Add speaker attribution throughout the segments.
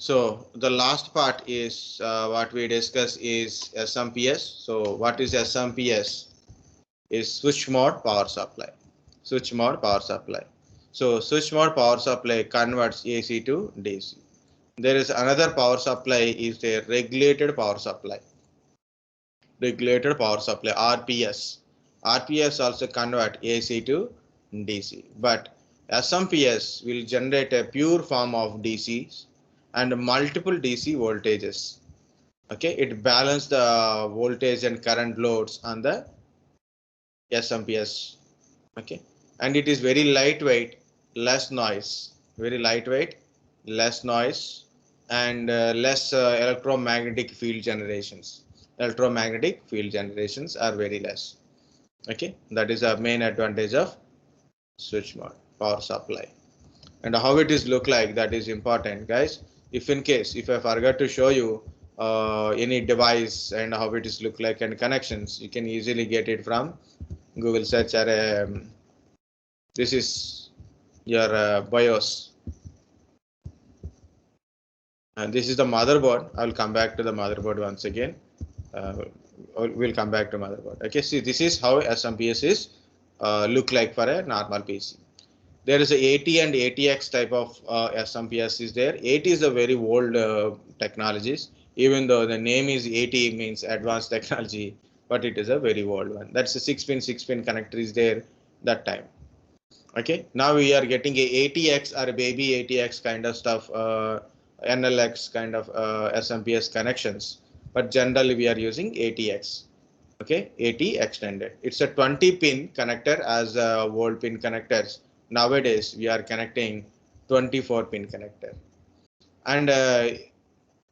Speaker 1: So the last part is what we discuss is SMPS. So what is SMPS? Is switch mode power supply. Switch mode power supply. So switch mode power supply converts AC to DC. There is another power supply is a regulated power supply. Regulated power supply RPS. RPS also convert AC to DC. But SMPS will generate a pure form of DC and multiple DC voltages. Okay, it balances the voltage and current loads on the SMPS. Okay, and it is very lightweight, less noise, very lightweight, less noise, and less electromagnetic field generations. Electromagnetic field generations are very less. Okay, that is a main advantage of switch mode power supply. And how it is look like, that is important, guys. If in case if I forgot to show you any device and how it is look like and connections, you can easily get it from Google search or this is your BIOS, and this is the motherboard. I will come back to the motherboard once again. We'll come back to motherboard. Okay, see, this is how SMPS is look like for a normal PC. There is a AT and ATX type of SMPS is there. AT is a very old technologies, even though the name is AT means advanced technology, but it is a very old one. That's a 6-pin connector is there that time. Okay, now we are getting a ATX or a baby ATX kind of stuff, NLX kind of SMPS connections, but generally we are using ATX. Okay, AT extended. It's a 20-pin connector as old pin connectors. Nowadays we are connecting 24-pin connector. And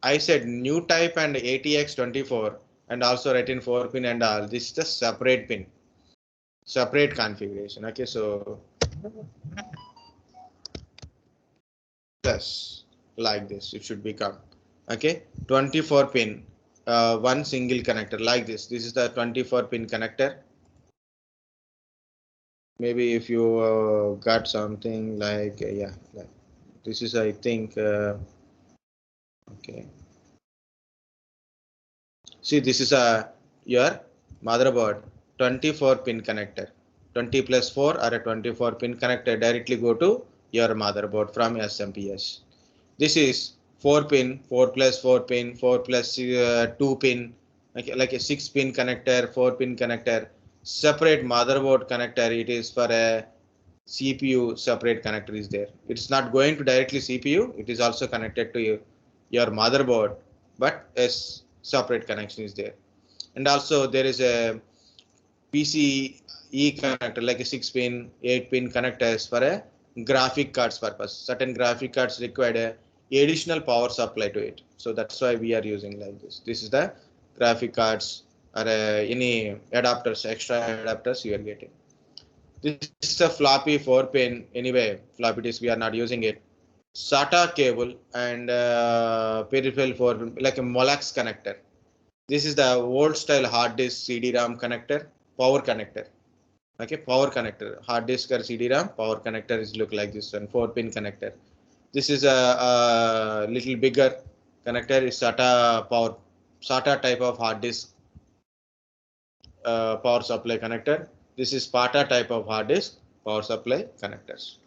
Speaker 1: I said new type and ATX 24 and also written 4-pin and all. This is the separate pin, separate configuration. Okay, so plus like this it should become. Okay, 24-pin, one single connector like this. This is the 24-pin connector. Maybe if you got something like yeah, like this is I think okay. See, this is your motherboard 24-pin connector. 20 plus 4 or a 24-pin connector directly go to your motherboard from SMPS. This is 4-pin, 4 plus 4-pin, 4 plus 2-pin, like a 6-pin connector, 4-pin connector. Separate motherboard connector. It is for a CPU separate connector is there. It's not going to directly CPU. It is also connected to your motherboard, but a separate connection is there. And also there is a PCE connector like a 6-pin, 8-pin connectors for a graphic cards purpose. Certain graphic cards require a additional power supply to it. So that's why we are using like this. This is the graphic cards or any adapters, extra adapters you are getting. This is a floppy 4-pin. Anyway, floppy disk we are not using it. SATA cable and peripheral for like a Molex connector. This is the old style hard disk CD-ROM connector, power connector. Okay, power connector, hard disk or CD-ROM power connector is look like this one, 4-pin connector. This is a little bigger connector is SATA type of hard disk power supply connector. This is SPATA type of hard disk power supply connectors.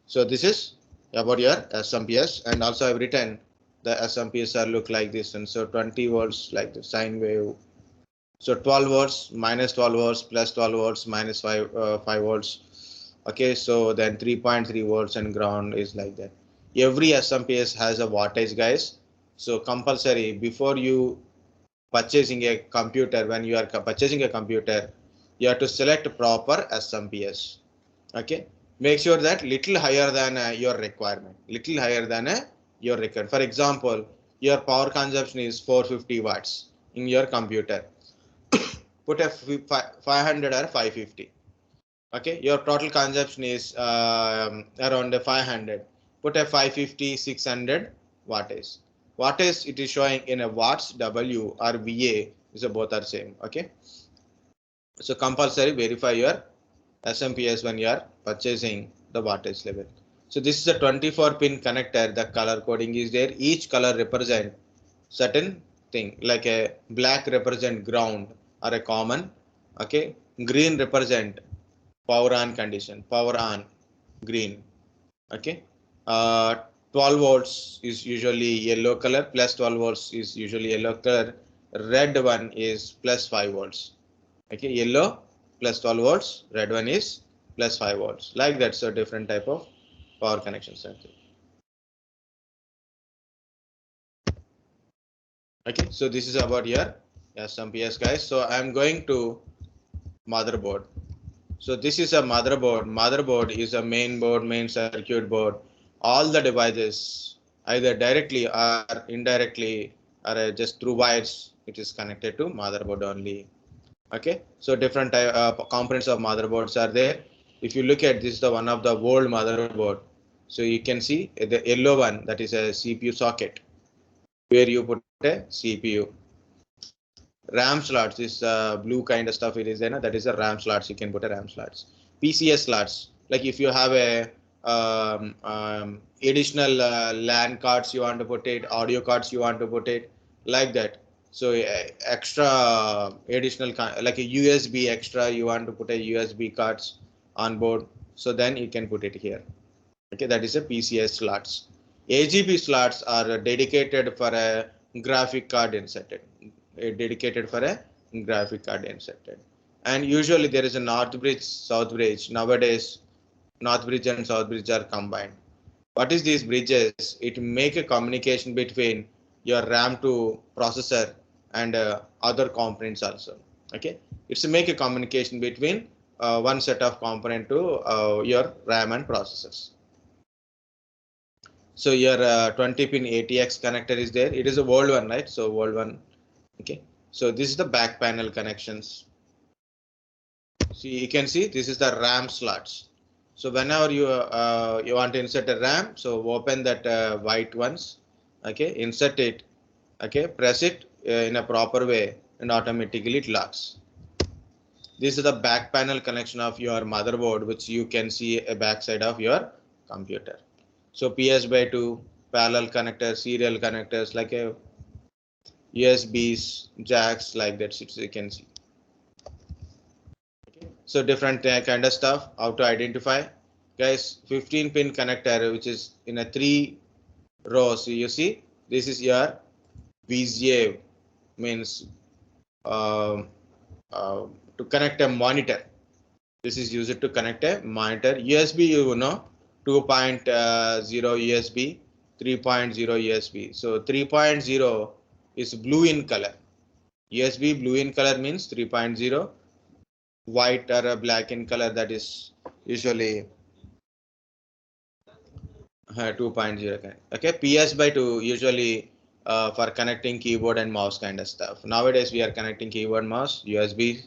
Speaker 1: So this is about your SMPS, and also I've written the SMPS are look like this, and so 20 volts like the sine wave. So 12 volts, minus 12 volts, plus 12 volts, minus 5 volts. Okay, so then 3.3 volts and ground is like that. Every SMPS has a wattage, guys. So compulsory before you purchasing a computer, when you are purchasing a computer, you have to select proper SMPS. Okay, make sure that little higher than your requirement, little higher than your requirement. For example, your power consumption is 450 watts in your computer. Put a 500 or 550. Okay, your total consumption is around 500. Put a 550, 600 wattage. Wattage it is showing in a watts, W or VA is both are same. Okay, so compulsory verify your SMPS when you are purchasing the wattage level. So this is a 24-pin connector. The color coding is there. Each color represent certain thing, like a black represent ground or a common. Okay, green represent power on condition, power on, green. Okay, 12 volts is usually yellow color, plus 12 volts is usually yellow color. Red one is plus 5 volts. Okay, yellow plus 12 volts, red one is plus 5 volts, like that. So different type of power connection circuit. Okay, so this is about your SMPS, guys. So I'm going to motherboard. So this is a motherboard. Motherboard is a main board, main circuit board. All the devices, either directly or indirectly, or just through wires, it is connected to motherboard only. Okay, so different components of motherboards are there. If you look at this, is the one of the old motherboard. So you can see the yellow one, that is a CPU socket, where you put a CPU. RAM slots is blue kind of stuff. It is there, that is a RAM slots. You can put a RAM slots. PCS slots, like if you have a additional LAN cards you want to put it, audio cards you want to put it, like that. So extra additional like a USB extra, you want to put a USB cards on board. So then you can put it here. Okay, that is a PCS slots. AGB slots are dedicated for a graphic card inserted. Dedicated for a graphic card inserted. And usually there is a north bridge, south bridge. Nowadays, north bridge and south bridge are combined. What is these bridges? It make a communication between your RAM to processor and other components also. Okay, it's to make a communication between one set of component to your RAM and processors. So your 20-pin ATX connector is there. It is a old one, right? So old one. Okay. So this is the back panel connections. So you can see this is the RAM slots. So whenever you want to insert a RAM, so open that white ones. Okay, insert it. Okay, press it in a proper way, and automatically it locks. This is the back panel connection of your motherboard, which you can see a back side of your computer. So PS/2 parallel connectors, serial connectors, like a USBs, jacks, like that. So you can see. Okay. So different kind of stuff. How to identify, guys? 15-pin connector, which is in a 3 rows. So you see, this is your VGA, means to connect a monitor. This is used to connect a monitor. USB, you know, 2.0 USB, 3.0 USB. So 3.0 is blue in color. USB blue in color means 3.0. White or black in color, that is usually 2.0. Okay, PS/2 usually for connecting keyboard and mouse kind of stuff. Nowadays we are connecting keyboard, mouse, USB,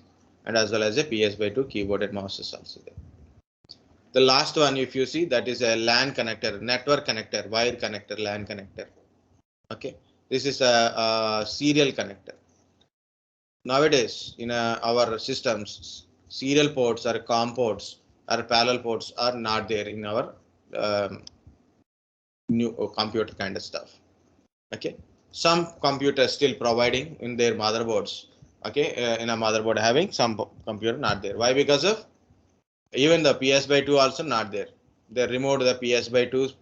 Speaker 1: and as well as a PS/2 keyboard and mouse is also there. The last one, if you see, that is a LAN connector, network connector, wire connector, LAN connector. Okay, this is a serial connector. Nowadays in our systems, serial ports or COM ports or parallel ports are not there in our new computer kind of stuff. Okay, some computers still providing in their motherboards. Okay, in a motherboard having some computer not there. Why? Because of even the PS/2 also not there. They removed the PS/2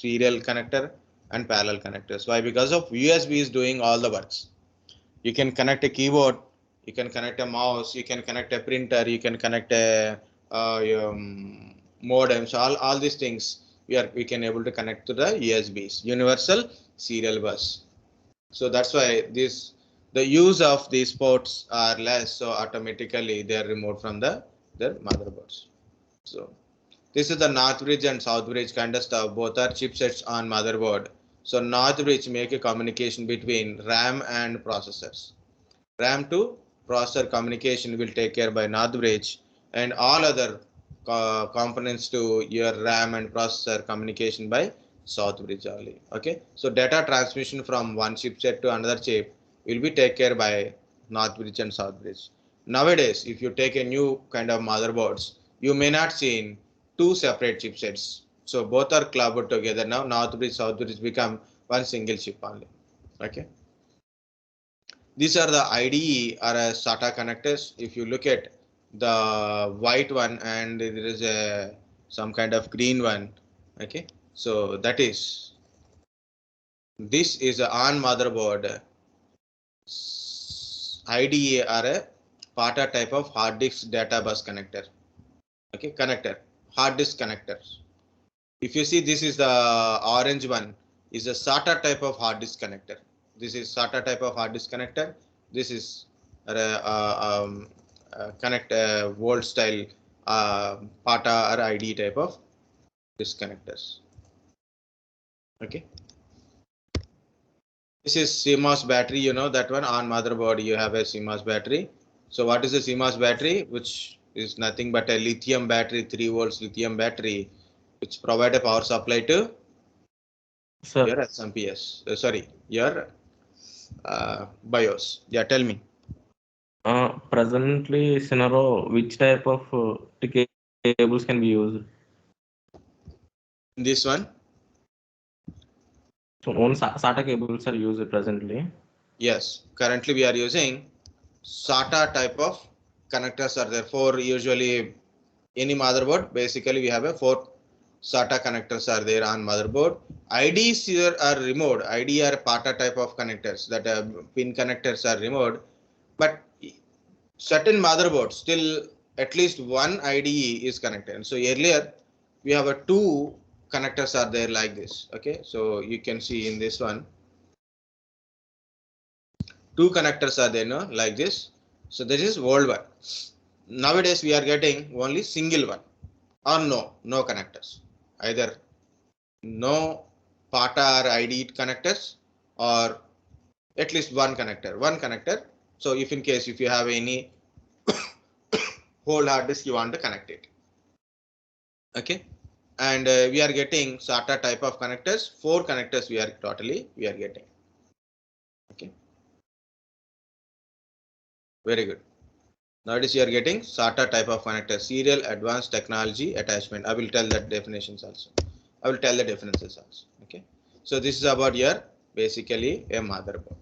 Speaker 1: serial connector and parallel connectors. Why? Because of USB is doing all the works. You can connect a keyboard, you can connect a mouse, you can connect a printer, you can connect a modem. So all these things we can able to connect to the USBs, universal serial bus. So that's why the use of these ports are less, so automatically they are removed from their motherboards. So this is the north bridge and south bridge kind of stuff. Both are chipsets on motherboard. So north bridge make a communication between RAM and processors. RAM to processor communication will take care by north bridge, and all other components to your RAM and processor communication by south bridge only. Okay, so data transmission from one chipset to another chip will be taken care by north bridge and south bridge. Nowadays, if you take a new kind of motherboards, you may not see two separate chipsets. So both are clubbed together now. North bridge, south bridge become one single chip only. Okay. These are the IDE or SATA connectors. If you look at the white one and there is a some kind of green one. Okay. So that is, this is a on motherboard IDE or a PATA type of hard disk data bus connector. Okay, connector, hard disk connectors. If you see, this is the orange one is a SATA type of hard disk connector. This is SATA type of hard disk connector. This is connect volt style PATA or IDE type of disk connectors. Okay. This is Cmos battery, you know that one. On motherboard you have a Cmos battery. So what is a Cmos battery? Which is nothing but a lithium battery, 3 volts lithium battery, which provide a power supply to your SMPS. Sorry, your BIOS. Yeah, tell me.
Speaker 2: Presently, scenario, which type of cables can be used?
Speaker 1: This one?
Speaker 2: So only SATA cables are used presently.
Speaker 1: Yes, currently we are using SATA type of connectors are there. For usually any motherboard, basically we have a 4 SATA connectors are there on motherboard. IDs here are removed. ID are PATA type of connectors, that pin connectors are removed. But certain motherboards still at least one IDE is connected. So earlier we have a 2 connectors are there like this. Okay, so you can see in this one 2 connectors are there, no, like this. So this is old one. Nowadays we are getting only single one or no connectors, either no PATA or IDE connectors or at least one connector. So if in case if you have any whole hard disk you want to connect it. Okay, and we are getting SATA type of connectors. 4 connectors we are getting. Okay, very good. Nowadays you are getting SATA type of connector, serial advanced technology attachment. I will tell that definitions also. I will tell the differences also. Okay, so this is about your basically a motherboard.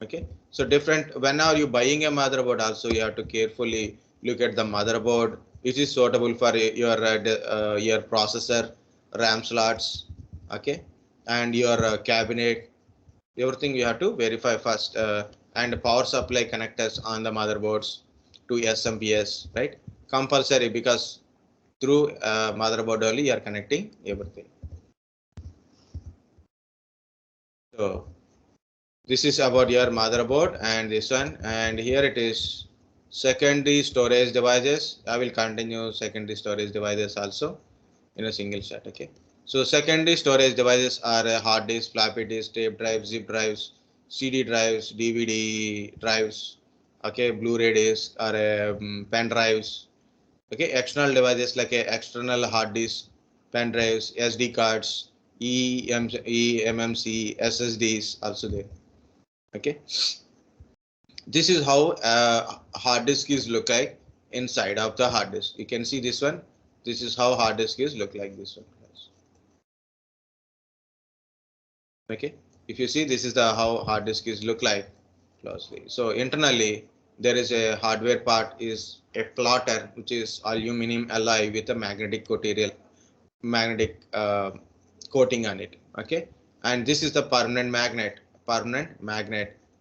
Speaker 1: Okay, so different, whenever you buying a motherboard also you have to carefully look at the motherboard which is suitable for your processor, RAM slots, okay, and your cabinet. Everything you have to verify first, and power supply connectors on the motherboards to SMPS, right? Compulsory, because through motherboard only you are connecting everything. So this is about your motherboard and this one, and here it is secondary storage devices. I will continue secondary storage devices also in a single shot. Okay, so secondary storage devices are hard disk, floppy disk, tape drives, zip drives, CD drives, DVD drives, okay, Blu-ray disc or pen drives. Okay, external devices like external hard disk, pen drives, SD cards, EMMC, SSDs also there. Okay, this is how hard disk is look like inside of the hard disk. You can see this one. This is how hard disk is look like, this one. Okay, if you see, this is the how hard disk is look like closely. So internally there is a hardware part is a plotter which is aluminum alloy with a magnetic coating on it. Okay, and this is the permanent magnet,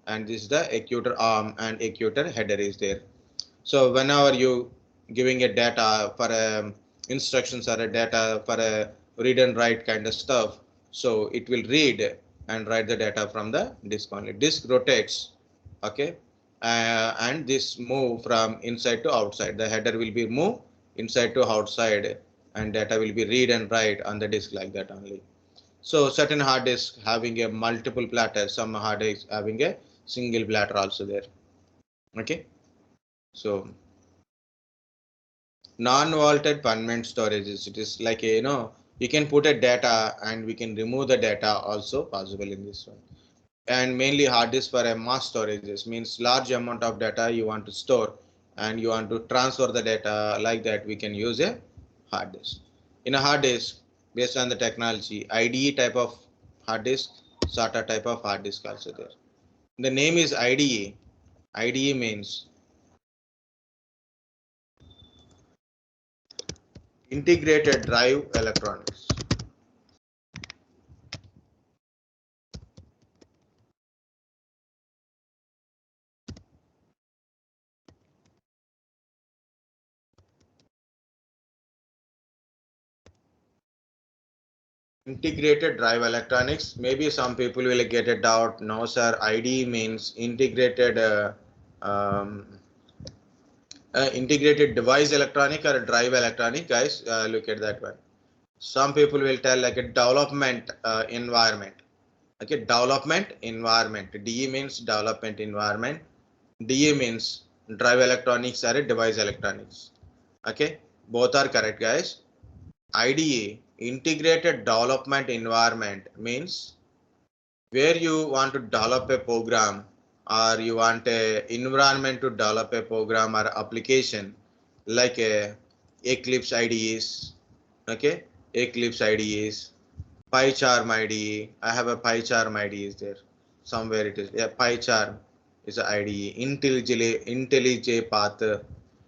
Speaker 1: and this is the actuator arm and actuator header is there. So whenever you giving a data for instructions or a data for a read and write kind of stuff, so it will read and write the data from the disk only. Disk rotates, okay, and this move from inside to outside. The header will be move inside to outside, and data will be read and write on the disk like that only. So certain hard disk having a multiple platter, some hard disk having a single platter also there. Okay, so non-vaulted permanent storage is, it is like a, you can put a data and we can remove the data also possible in this one. And mainly hard disk for a mass storages means large amount of data you want to store and you want to transfer the data like that, we can use a hard disk. In a hard disk based on the technology. IDE type of hard disk, SATA type of hard disk also there. The name is IDE. IDE means integrated drive electronics. Integrated drive electronics. Maybe some people will get a doubt. No, sir. IDE means integrated integrated device electronic or drive electronic. Guys, look at that one. Some people will tell like a development environment. Okay, development environment. DE means development environment. DE means drive electronics or device electronics. Okay, both are correct, guys. IDE, integrated development environment, means where you want to develop a program or you want a environment to develop a program or application like a Eclipse IDEs. Okay, Eclipse IDEs, PyCharm IDE. I have a PyCharm IDE is there. Somewhere it is. Yeah, PyCharm is a IDE. IntelliJ Path.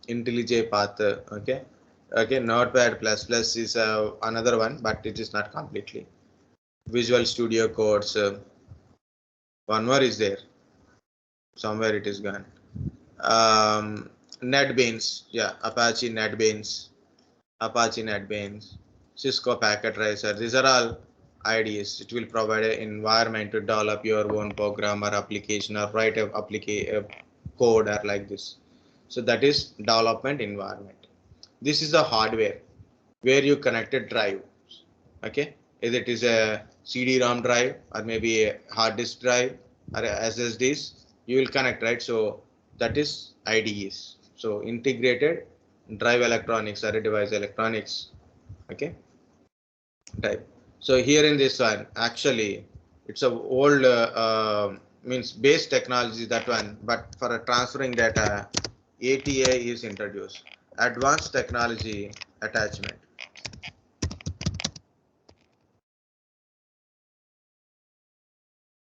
Speaker 1: IntelliJ Path. Okay. Okay. Notepad plus plus is another one, but it is not completely. Visual Studio Codes. One more is there. Somewhere it is gone. NetBeans. Yeah. Apache NetBeans. Apache NetBeans. Cisco Packet Tracer. These are all IDEs. It will provide an environment to develop your own program or application or write a code or like this. So that is development environment. This is the hardware where you connect a drive. Okay, either it is a CD-ROM drive or maybe a hard disk drive or a SSDs. You will connect, right? So that is IDEs. So integrated drive electronics or a device electronics. Okay, type. So here in this one, actually, it's a old means base technology, that one, but for transferring data, ATA is introduced. Advanced technology attachment.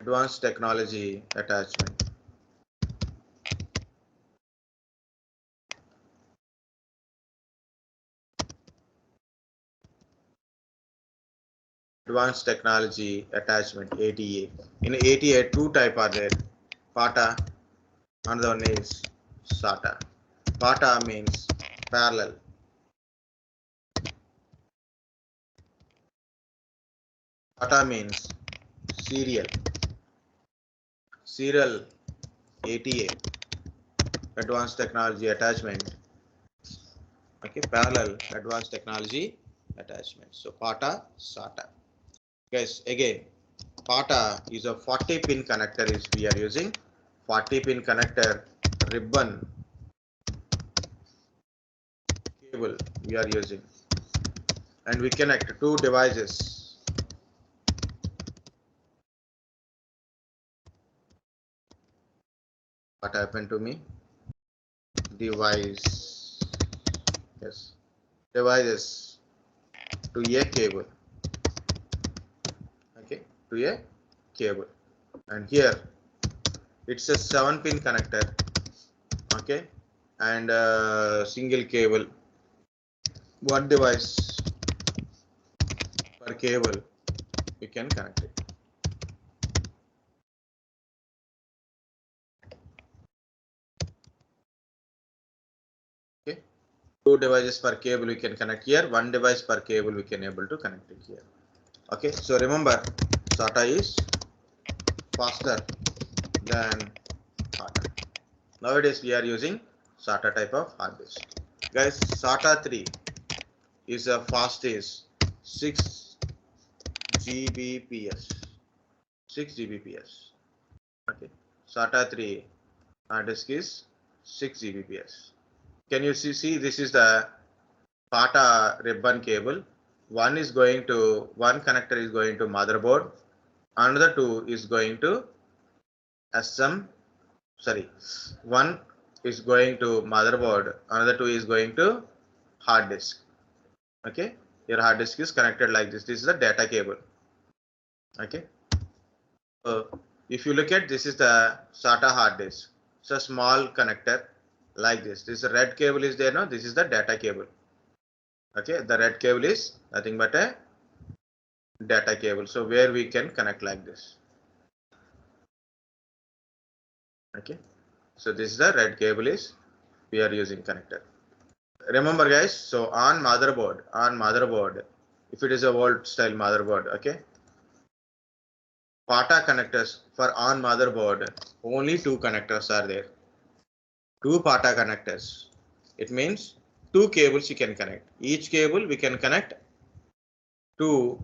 Speaker 1: Advanced technology attachment. Advanced technology attachment, ATA. In ATA, two type are there. PATA, another one is SATA. PATA means parallel. SATA means serial. Serial ATA, advanced technology attachment. Okay, parallel advanced technology attachment. So PATA, SATA. Guys, again, PATA is a 40 pin connector is we are using. 40 pin connector ribbon cable we are using, and we connect two devices. What happened to me? Device, yes, devices to a cable. Okay, to a cable, and here it's a 7 pin connector. Okay, and single cable, one device per cable we can connect it. Okay, two devices per cable we can connect here, one device per cable we can able to connect it here. Okay, so remember, SATA is faster than HATA. Nowadays we are using SATA type of hard disk. Guys, SATA 3 is a fastest 6 Gbps. 6 Gbps. Okay, SATA 3 hard disk is 6 Gbps. Can you see this is the SATA ribbon cable. One connector is going to motherboard, another two is going to one is going to motherboard, another two is going to hard disk. Okay, Your hard disk is connected like this. This is the data cable. Okay. So if you look at, this is the SATA hard disk. So small connector like this. This red cable is there now. This is the data cable. Okay. The red cable is nothing but a data cable. So where we can connect like this. Okay. So this is the red cable is we are using connector. Remember guys, so on motherboard, if it is a old style motherboard, okay, PATA connectors for on motherboard, only two connectors are there. Two PATA connectors. It means two cables you can connect. Each cable we can connect two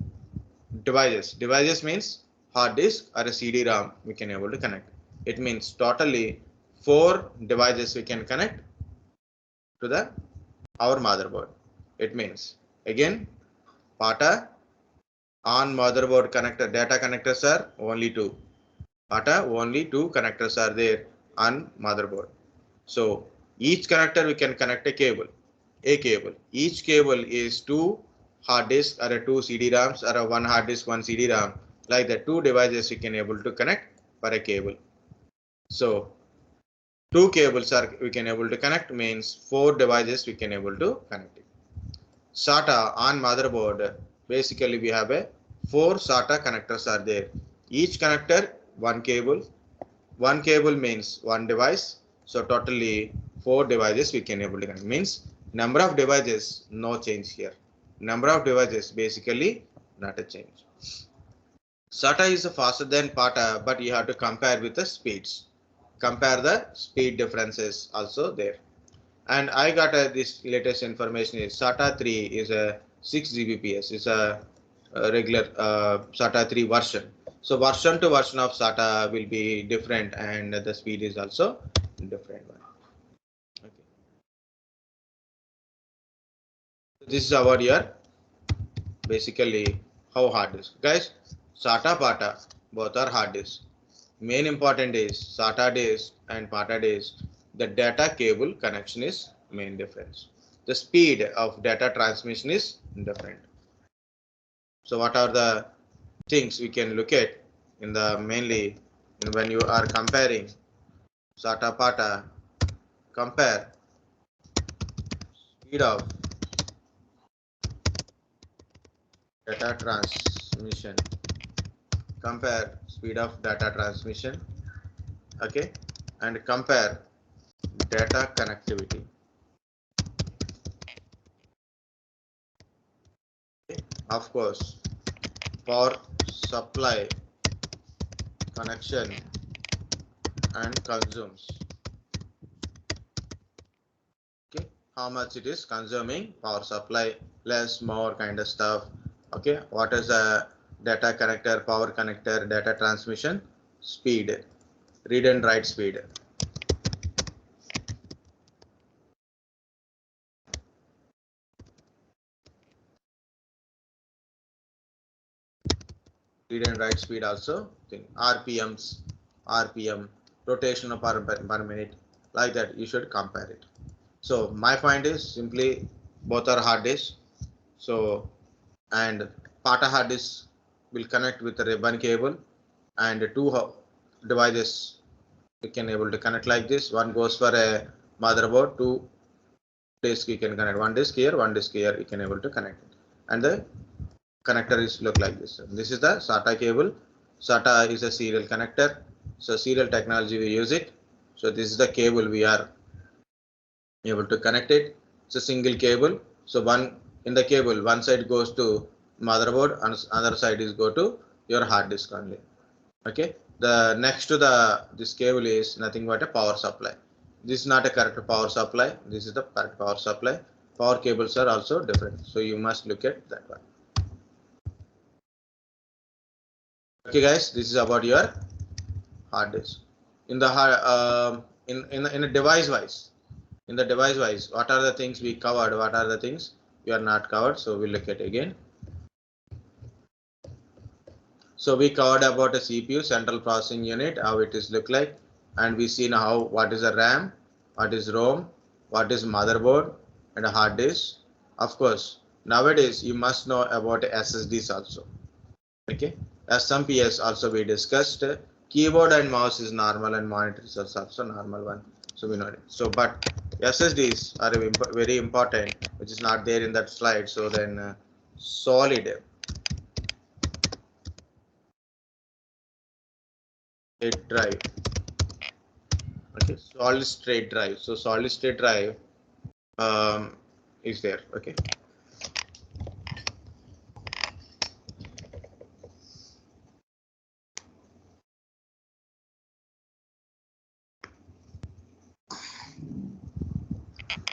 Speaker 1: devices. Devices means hard disk or a CD-ROM we can able to connect. It means totally 4 devices we can connect to the our motherboard. It means again PATA on motherboard connector, data connectors are only 2. PATA only 2 connectors are there on motherboard. So each connector we can connect a cable. Each cable is 2 hard disk or a 2 CD-ROMs or a 1 hard disk 1 CD-ROM. Like the 2 devices we can able to connect for a cable. So 2 cables are we can able to connect means 4 devices we can able to connect it. SATA on motherboard, basically we have a 4 SATA connectors are there. Each connector 1 cable. 1 cable means 1 device. So totally 4 devices we can able to connect. Means number of devices no change here. Number of devices basically not a change. SATA is faster than PATA, but you have to compare with the speeds. Compare the speed differences also there. And I got this latest information is SATA 3 is a 6 Gbps. It's a regular SATA 3 version. So version to version of SATA will be different, and the speed is also different one. Okay. This is our year. Basically how hard disk. Guys, SATA PATA both are hard disk. Main important is SATA disk and PATA disk. The data cable connection is main difference. The speed of data transmission is different. So what are the things we can look at in the mainly when you are comparing SATA PATA? Compare speed of data transmission. Compare speed of data transmission. Okay, and compare data connectivity. Okay. Of course, power supply connection and consumes. Okay, how much it is consuming power supply, less, more kind of stuff. Okay, what is the data connector, power connector, data transmission, speed, read and write speed. Read and write speed also thing. RPM, rotation per minute, like that you should compare it. So my point is simply both are hard disk. So and PATA hard disk will connect with a ribbon cable, and 2 devices we can able to connect like this. One goes for a motherboard, 2 disk you can connect, 1 disk here, 1 disk here you can able to connect it. And the connector is look like this. This is the SATA cable. SATA is a serial connector. So serial technology we use it. So this is the cable we are able to connect it. It's a single cable. So one in the cable, one side goes to motherboard and other side is go to your hard disk only. Okay. The next to this cable is nothing but a power supply. This is not a correct power supply. This is the correct power supply. Power cables are also different. So you must look at that one. Okay guys, this is about your hard disk. In the in a device wise, what are the things we covered, what are the things we are not covered? So we'll look at again. So we covered about a CPU, central processing unit, how it is look like, and we seen how what is a RAM, what is ROM, what is motherboard, and a hard disk. Of course, Nowadays, you must know about SSDs also. Okay, SMPS also we discussed. Keyboard and mouse is normal and monitor is also normal one. So we know it. So, but SSDs are very important, which is not there in that slide. So then, solid state drive. Okay, solid state drive. So solid state drive is there. Okay.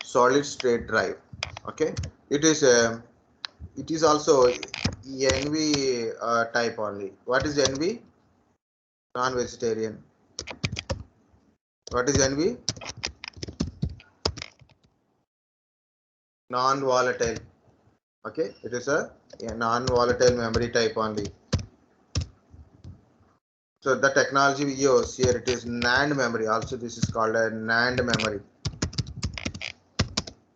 Speaker 1: Solid state drive. Okay, it is also NV type only. What is NV? Non-vegetarian. What is NV? Non-volatile. Okay, it is a non-volatile memory type only. So the technology we use here, it is NAND memory. Also, this is called a NAND memory.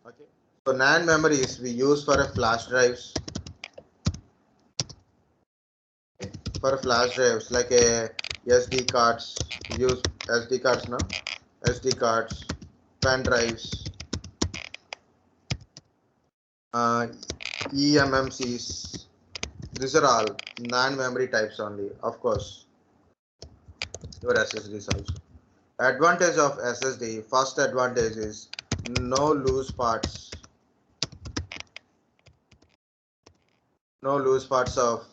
Speaker 1: Okay, so NAND memories we use for a flash drives. For flash drives like a SD cards, use SD cards now. SD cards, pendrives, EMMCs. These are all NAND memory types only. Of course, your SSDs also. Advantage of SSD. First advantage is no loose parts. No loose parts of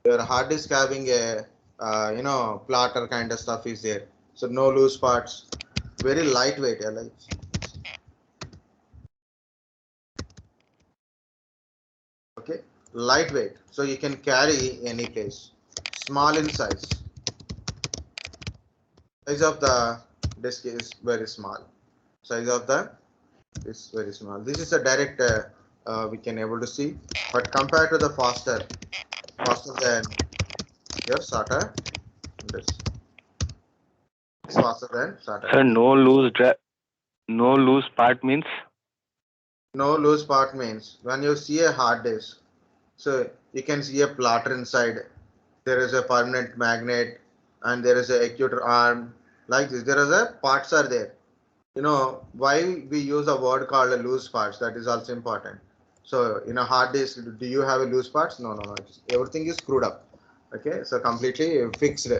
Speaker 1: your hard disk having a plotter kind of stuff is there. So no loose parts. Very lightweight. Like. Okay, lightweight. So you can carry any place. Small in size. Size of the disk is very small. Size of the is very small. This is a direct we can able to see, but compared to the faster than your SATA, this is faster than SATA.
Speaker 3: Sir, no loose part means?
Speaker 1: No loose part means when you see a hard disk, so you can see a plotter inside. There is a permanent magnet and there is a actuator arm like this. There is a parts are there. You know why we use a word called a loose parts. That is also important. So in a hard disk, do you have a loose parts? No. Everything is screwed up. Okay, so completely fixed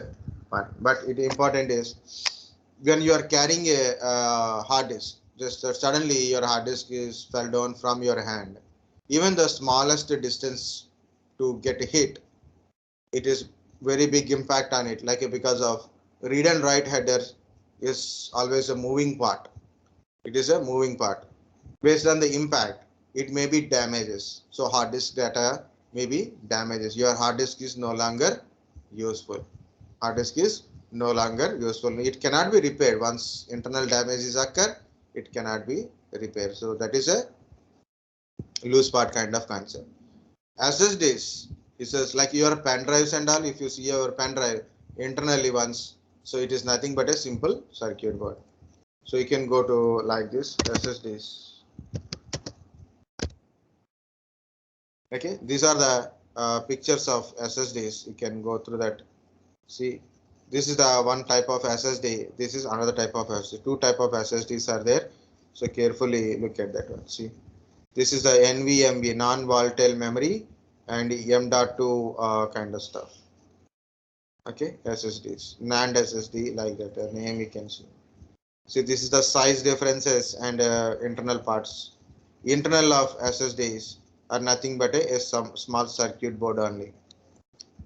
Speaker 1: part. But it important is when you are carrying a hard disk, just suddenly your hard disk is fell down from your hand. Even the smallest distance to get hit, it is very big impact on it. Like because of read and write header is always a moving part. It is a moving part. Based on the impact, it may be damages. So hard disk data may be damages. Your hard disk is no longer useful. Hard disk is no longer useful. It cannot be repaired. Once internal damages occur, it cannot be repaired. So that is a loose part kind of concept. SSDs, it says like your pen drives and all. If you see your pen drive internally once, so it is nothing but a simple circuit board. So you can go to like this SSDs. Okay, these are the pictures of SSDs. You can go through that. See, this is the one type of SSD. This is another type of SSD. Two type of SSDs are there. So carefully look at that one. See, this is the NVMe non-volatile memory and M.2 kind of stuff. Okay, SSDs, NAND SSD like that. The name you can see. See, this is the size differences and internal parts. Internal of SSDs are nothing but a small circuit board only.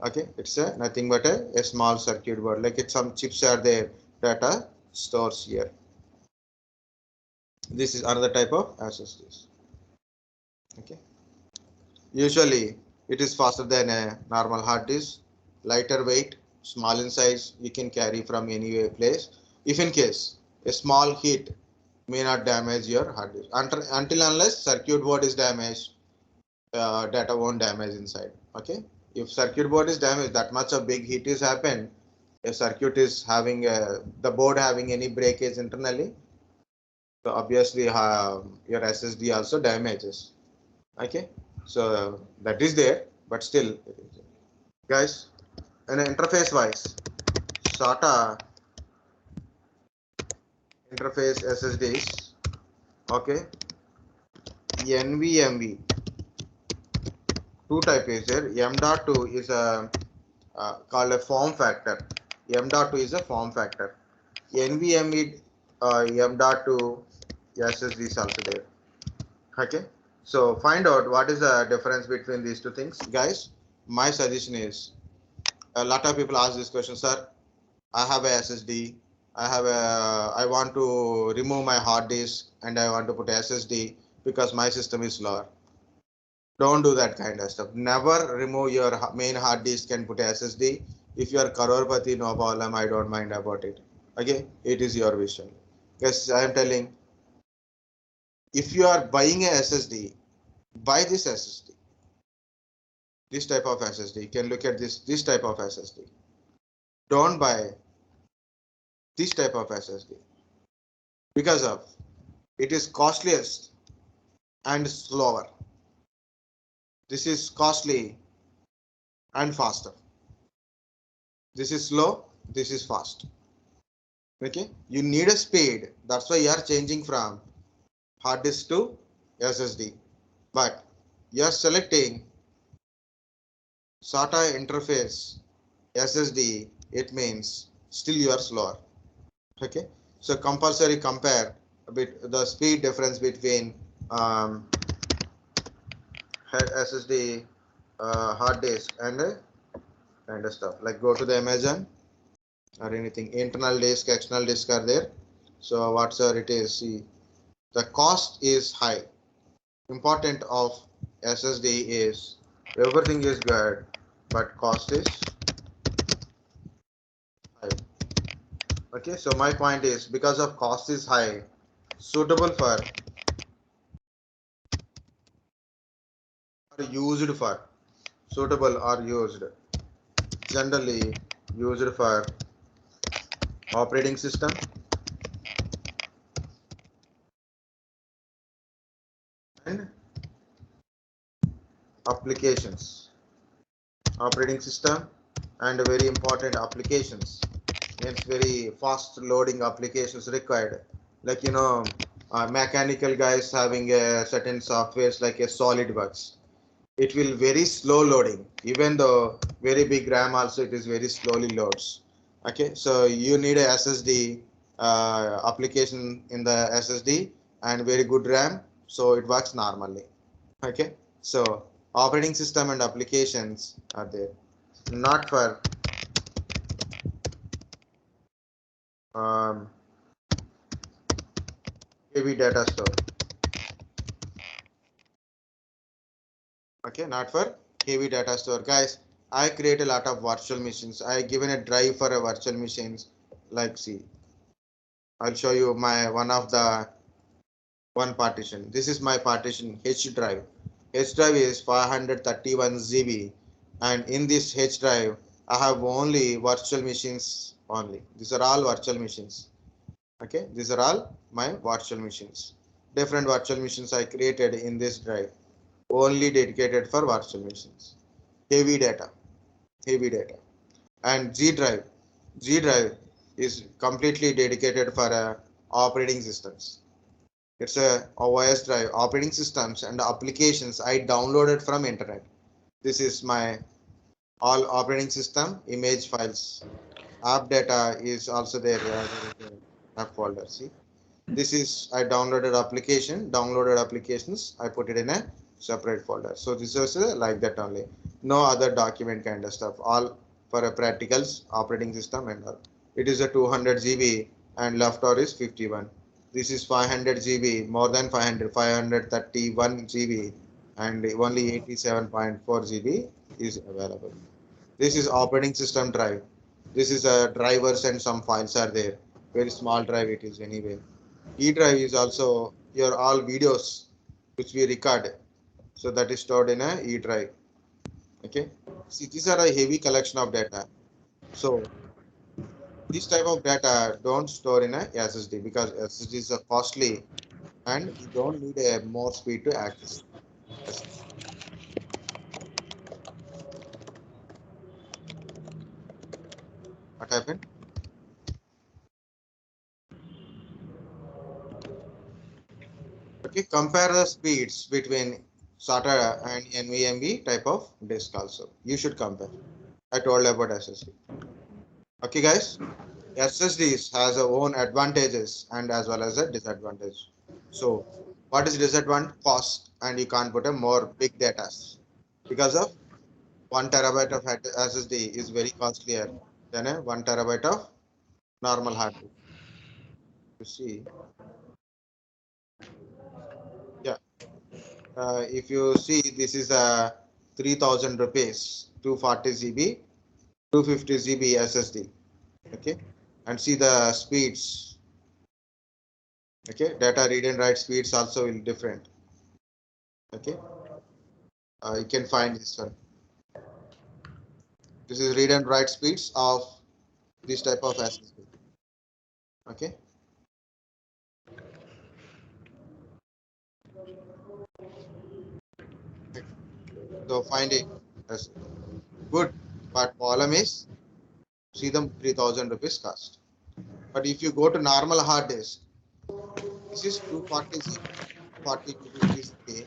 Speaker 1: Okay, it's nothing but a small circuit board. Like it, some chips are there, data stores here. This is another type of SSDs. Okay, usually it is faster than a normal hard disk, lighter weight, small in size. You can carry from any place. If in case a small hit may not damage your hard disk until unless circuit board is damaged, data won't damage inside. Okay, if circuit board is damaged, that much of big hit is happened, a circuit is having the board having any breakage internally, so obviously your SSD also damages. Okay, So that is there, but still it is there. Guys, in interface wise, SATA interface SSDs, okay, NVMe, two type is there. M.2 is a called a form factor. M.2 is a form factor. NVMe M.2 SSD is also there. Okay, so find out what is the difference between these two things, guys. My suggestion is, a lot of people ask this question, sir. I have a SSD. I want to remove my hard disk and I want to put SSD because my system is slower. Don't do that kind of stuff. Never remove your main hard disk and put SSD. If you are Karorpati, no problem. I don't mind about it. Okay, it is your vision. Yes, I am telling. If you are buying a SSD, buy this SSD. This type of SSD. You can look at this type of SSD. Don't buy this type of SSD because of it is costliest and slower. This is costly and faster. This is slow, this is fast. Okay, you need a speed. That's why you are changing from hard disk to SSD. But you are selecting SATA interface SSD. It means still you are slower. Okay, so compulsory compare a bit the speed difference between SSD hard disk and stuff, like go to the Amazon or anything, internal disk, external disk are there. So whatsoever it is, see, the cost is high. Important of SSD is everything is good, but cost is high. Okay, so my point is, because of cost is high, suitable for or used for suitable or used generally used for operating system and applications. Operating system and very important applications, means very fast loading applications required, like mechanical guys having a certain softwares like a SolidWorks. It will very slow loading, even though very big RAM also it is very slowly loads. Okay, so you need a SSD application in the SSD and very good RAM, so it works normally. Okay, so operating system and applications are there, not for um, heavy data store. Okay, not for heavy data store, guys. I create a lot of virtual machines. I given a drive for a virtual machines, like, see, I'll show you my one partition. This is my partition H drive. H drive is 531 GB, and in this H drive I have only virtual machines only. These are all virtual machines. Okay, these are all my virtual machines. Different virtual machines I created in this drive, only dedicated for virtual machines. Heavy data, heavy data. And G drive. G drive is completely dedicated for operating systems. It's a OS drive, operating systems and applications I downloaded from internet. This is my all operating system image files. App data is also there. App folder. See, this is I downloaded applications. I put it in a separate folder. So this is like that only. No other document kind of stuff. All for a practicals, operating system and all. It is a 200 GB and left over is 51. This is 500 GB, more than 531 GB, and only 87.4 GB is available. This is operating system drive. This is a drivers and some files are there. Very small drive it is anyway. E drive is also your all videos which we record. So that is stored in a E drive. Okay. See, these are a heavy collection of data. So this type of data don't store in a SSD because SSDs are costly and you don't need a more speed to access. happened? Okay, compare the speeds between SATA and NVMe type of disk also. You should compare. I told about SSD. Okay, guys. SSDs has their own advantages and as well as a disadvantage. So, what is disadvantage? Cost, and you can't put a more big data because of 1 TB of SSD is very costlier than a 1 TB of normal hard disk. You see, yeah. If you see, this is a 3,000 rupees, 240 GB, 250 GB SSD. Okay, and see the speeds. Okay, data read and write speeds also will different. Okay, you can find this one. This is read and write speeds of this type of SSD. Okay. So find it as good, but problem is see them 3,000 rupees cost. But if you go to normal hard disk, this is 240 GB, 40 250 GB.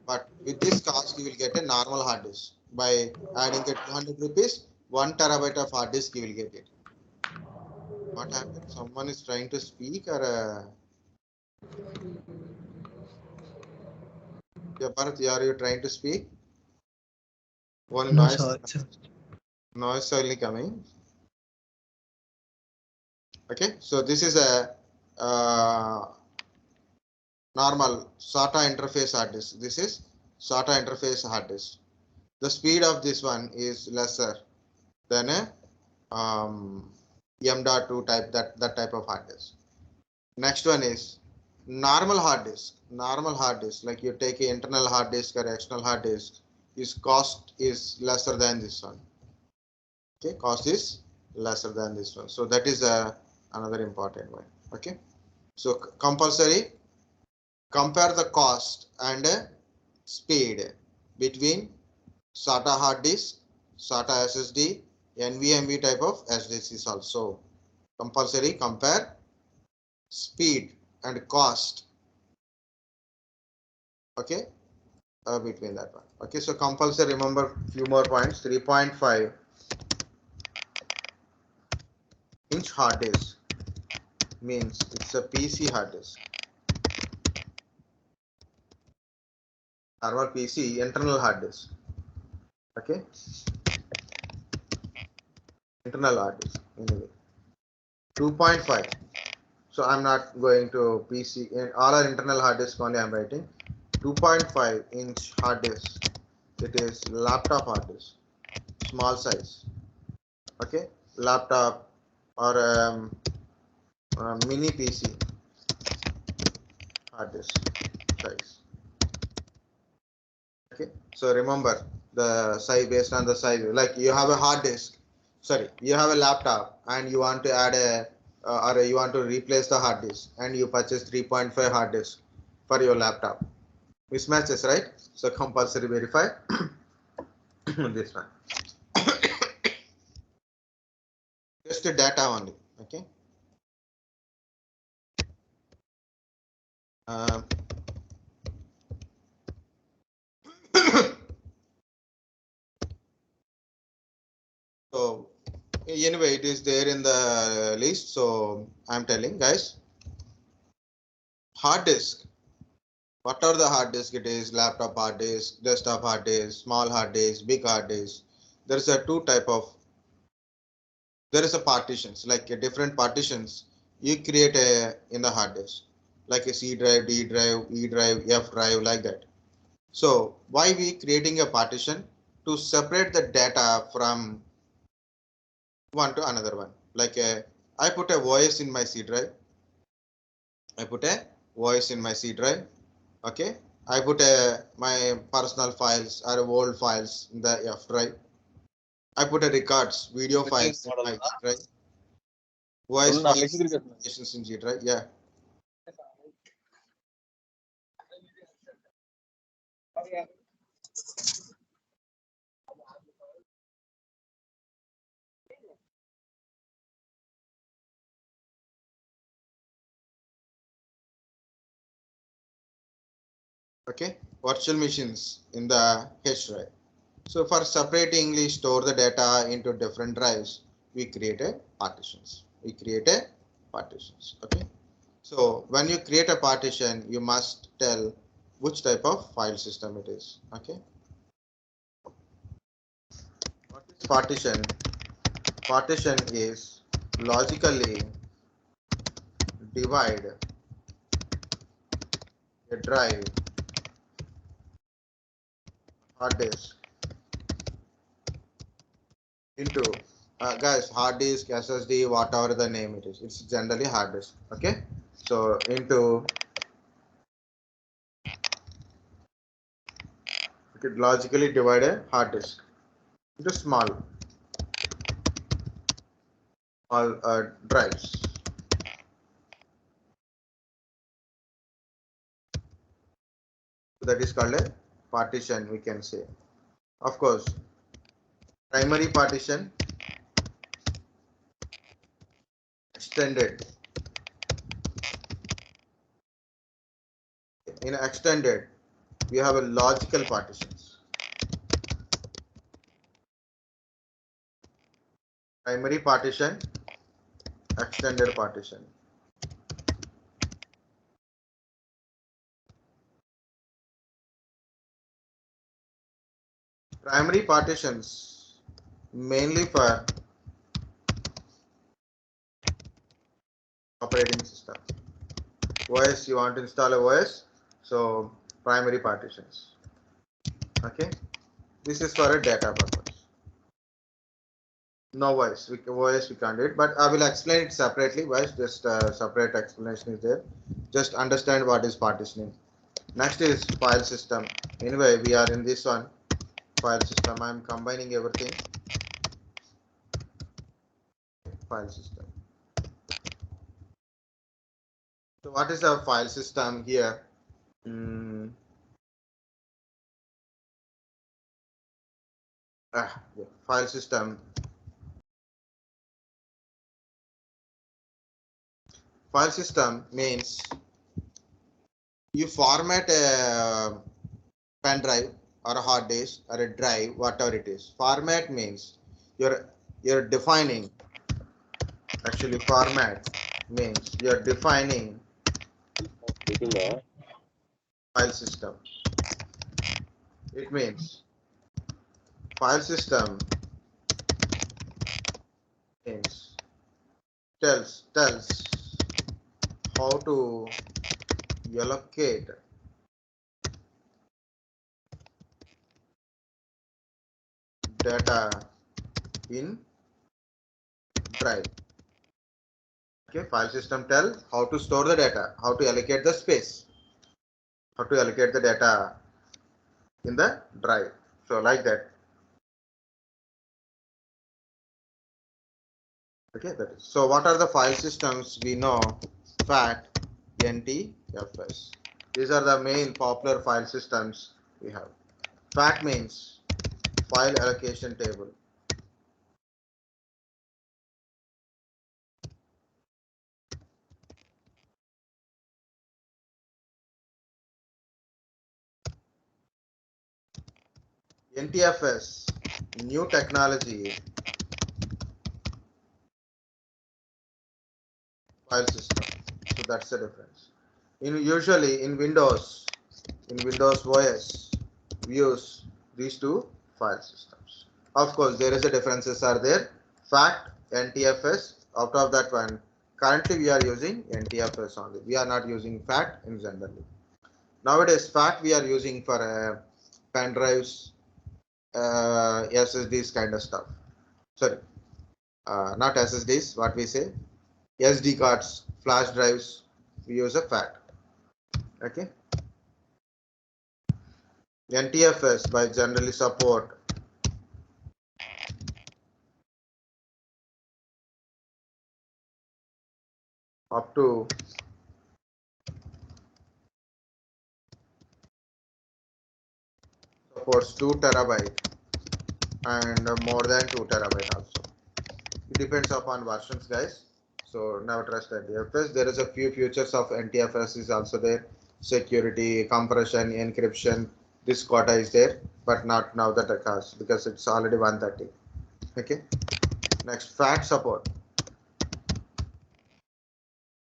Speaker 1: But with this cost, you will get a normal hard disk. By adding a 200 rupees, 1 TB of hard disk, you will get it. What happened? Someone is trying to speak or yeah, Bharat, are you trying to speak? One
Speaker 4: No,
Speaker 1: noise,
Speaker 4: sir.
Speaker 1: noise only coming. Okay, so this is a normal SATA interface hard disk. This is SATA interface hard disk. The speed of this one is lesser than a M.2 type, that type of hard disk. Next one is normal hard disk. Normal hard disk, like you take an internal hard disk or external hard disk, its cost is lesser than this one. Okay, cost is lesser than this one. So that is another important one. Okay, so compulsory compare the cost and speed between SATA hard disk, SATA SSD, NVMe type of SSDs also. Compulsory compare speed and cost. Okay, between that one. Okay, so compulsory remember few more points. 3.5 inch hard disk means it's a PC hard disk. Normal PC internal hard disk. Okay, internal hard disk anyway. 2.5. So I'm not going to PC. In all our internal hard disk only I'm writing. 2.5 inch hard disk. It is laptop hard disk, small size. Okay, laptop or mini PC hard disk size. Okay, so remember the size based on the size. Like you have a hard disk, sorry, you have a laptop and you want to add a or you want to replace the hard disk and you purchase 3.5 hard disk for your laptop. Mismatches, right? So compulsory verify this one. Just the data only. Okay. So anyway, it is there in the list. So I'm telling guys, hard disk. What are the hard disk? It is laptop hard disk, desktop hard disk, small hard disk, big hard disk. There is a two type of. There is a partitions like a different partitions you create in the hard disk, like a C drive, D drive, E drive, F drive, like that. So why we creating a partition? To separate the data from one to another one. Like I put a voice in my C drive. I put a voice in my C drive. Okay. I put my personal files or old files in the F drive. I put a records, video files in my G drive. Voice files in G drive. Yeah. Okay, virtual machines in the H drive. So for separatingly store the data into different drives, we create a partitions. Okay. So when you create a partition, you must tell which type of file system it is. Okay. What is partition? Partition is logically divide a drive, hard disk into guys, hard disk, SSD, whatever the name it is. It's generally hard disk. Okay. So into you could logically divide a hard disk into small drives. That is called a partition, we can say. Of course, primary partition, extended. In extended, we have a logical partitions. Primary partition, extended partition. Primary partitions mainly for operating system. OS, you want to install a OS, so primary partitions. Okay, this is for a data purpose. No voice, we can't do it, but I will explain it separately. Voice, just separate explanation is there. Just understand what is partitioning. Next is file system. Anyway, we are in this one, file system. I am combining everything. File system. So what is the file system here? Yeah, file system. File system means you format a pen drive or a hard disk or a drive, whatever it is. Format means you're defining. Actually, format means you're defining file system. It means file system means tells how to allocate data in drive. Okay, file system tells how to store the data, how to allocate the space, how to allocate the data in the drive. So like that. Okay, that is. So what are the file systems we know? FAT, NTFS. These are the main popular file systems we have. FAT means file allocation table. NTFS, new technology file system. So that's the difference. Usually in Windows OS, we use these two file systems. Of course, there is a differences are there. FAT, NTFS. Out of that one, currently we are using NTFS only. We are not using FAT in generally. Nowadays, FAT we are using for pen drives, SSDs kind of stuff. Sorry, not SSDs. What we say, SD cards, flash drives. We use a FAT. Okay. NTFS by generally support up to supports 2 terabyte and more than 2 terabyte also. It depends upon versions, guys. So now trust NTFS. There is a few features of NTFS is also there. security, compression, encryption. This quota is there, but not now that occurs because it's already 130. Okay. Next, FAT support.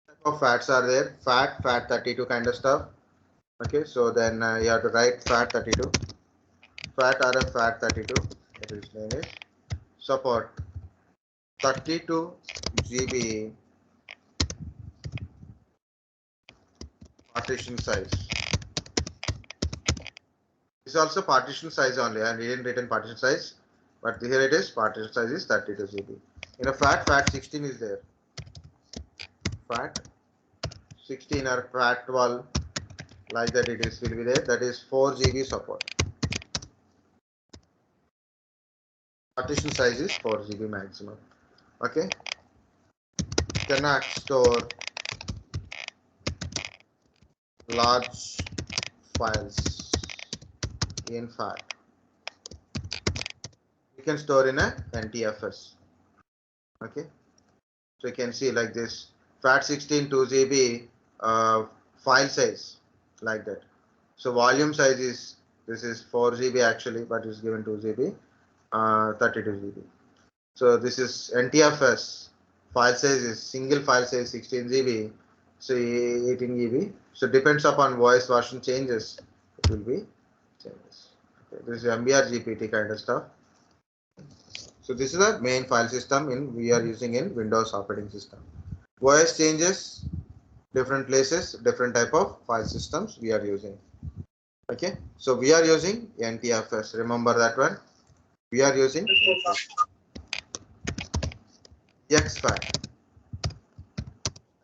Speaker 1: Type of FATs are there. FAT32 kind of stuff. Okay, so then you have to write FAT32. FAT RF FAT32. It is name is support 32 GB partition size. This is also partition size only. I didn't written partition size, but here it is. Partition size is 32 GB. In a FAT16 is there. FAT16 or FAT12, like that it is will be there. That is 4 GB support. Partition size is 4 GB maximum. Okay. Cannot store large files in FAT. You can store in a NTFS. Okay, so you can see like this FAT16 2 GB file size like that. So volume size is this is 4 GB actually, but it's given 2 GB, 32 GB. So this is NTFS file size is single file size 16 GB, so 18 GB. So depends upon voice version changes, it will be changes. Okay, this is MBR GPT kind of stuff. So this is the main file system we are using in Windows operating system. OS changes, different places, different type of file systems we are using. Okay, so we are using NTFS. Remember that one. We are using exFAT,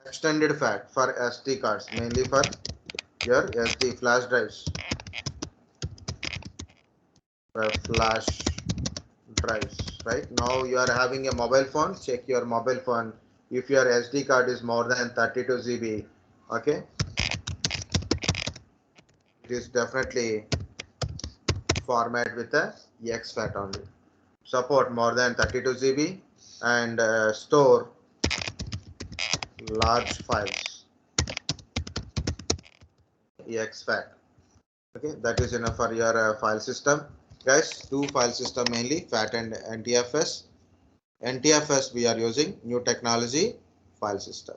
Speaker 1: extended FAT for SD cards, mainly for your SD flash drives. Flash drives, right? Now you are having a mobile phone. Check your mobile phone. If your SD card is more than 32 GB, okay, it is definitely format with the exFAT only. Support more than 32 GB and store large files. exFAT. Okay, that is enough for your file system. Guys, two file system mainly, FAT and NTFS. NTFS we are using new technology file system.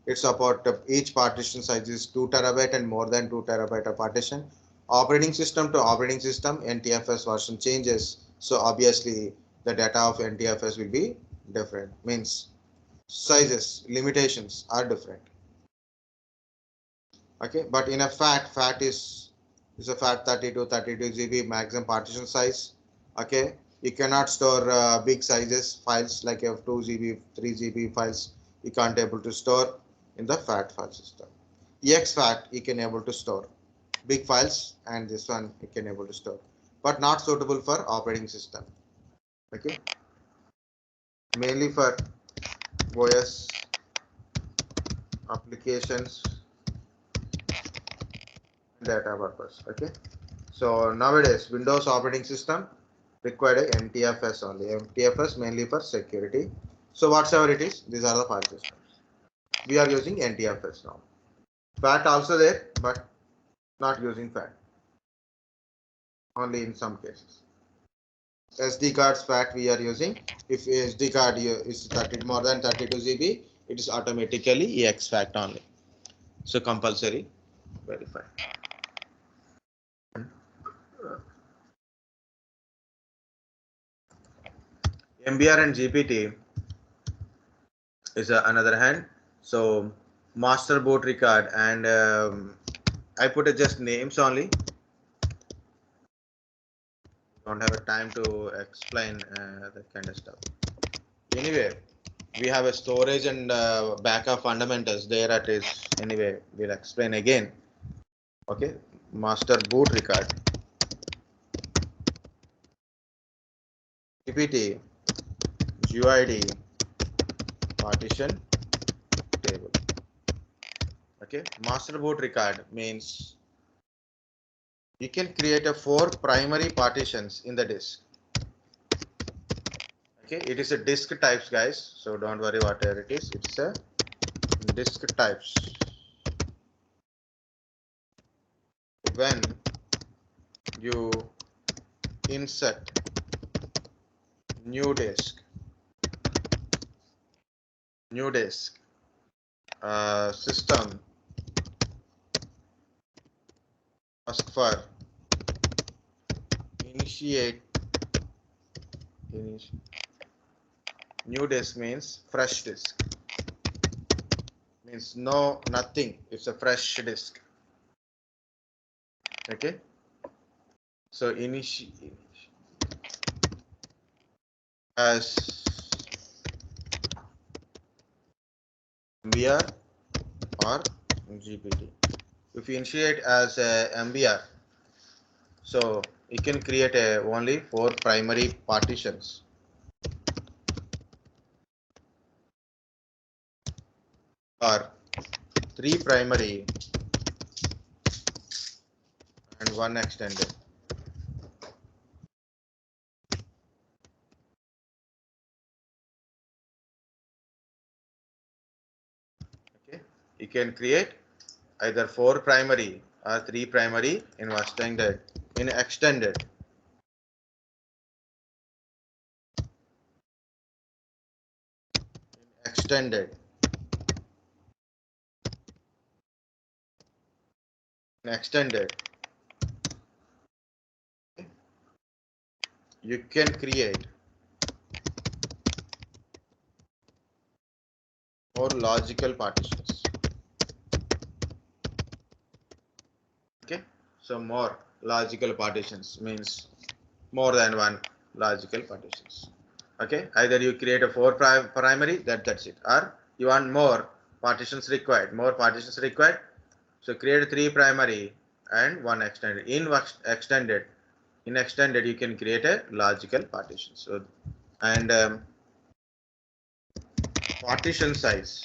Speaker 1: It support each partition size is 2 TB and more than 2 TB of partition. Operating system to operating system, NTFS version changes. So obviously the data of NTFS will be different. Means sizes, limitations are different. Okay, but in a FAT is a FAT32 GB maximum partition size. Okay, you cannot store big sizes files like a 2 GB, 3 GB files. You can't able to store in the FAT file system. exFAT you can able to store big files, and this one you can able to store, but not suitable for operating system. Okay, mainly for OS applications data purpose. Okay, so nowadays Windows operating system required a NTFS only. NTFS mainly for security. So whatsoever it is, these are the file systems. We are using NTFS now. FAT also there, but not using FAT. Only in some cases. SD cards FAT we are using. If SD card is more than 32 GB, it is automatically exFAT only. So compulsory verify. MBR and GPT is another hand. So master boot record, and I put it just names only. Don't have a time to explain that kind of stuff. Anyway, we have a storage and backup fundamentals. There it is. Anyway, we'll explain again. Okay, master boot record, GPT, GUID, partition table. Okay, master boot record means you can create a 4 primary partitions in the disk. Okay, it is a disk types, guys, so don't worry whatever it is. It's a disk types. when you insert new disk system ask for initiate new disk means fresh disk, means nothing, it's a fresh disk. Okay, so initiate as MBR or GPT. If you initiate as a MBR, so you can create only 4 primary partitions. Or 3 primary and 1 extended. Okay, you can create either 4 primary or 3 primary in extended. In extended, you can create more logical partitions. Okay, so more logical partitions means more than 1 logical partitions. Okay, either you create a 4 primary, that's it, or you want more partitions required, so create 3 primary and 1 extended. In extended you can create a logical partition. So and partition size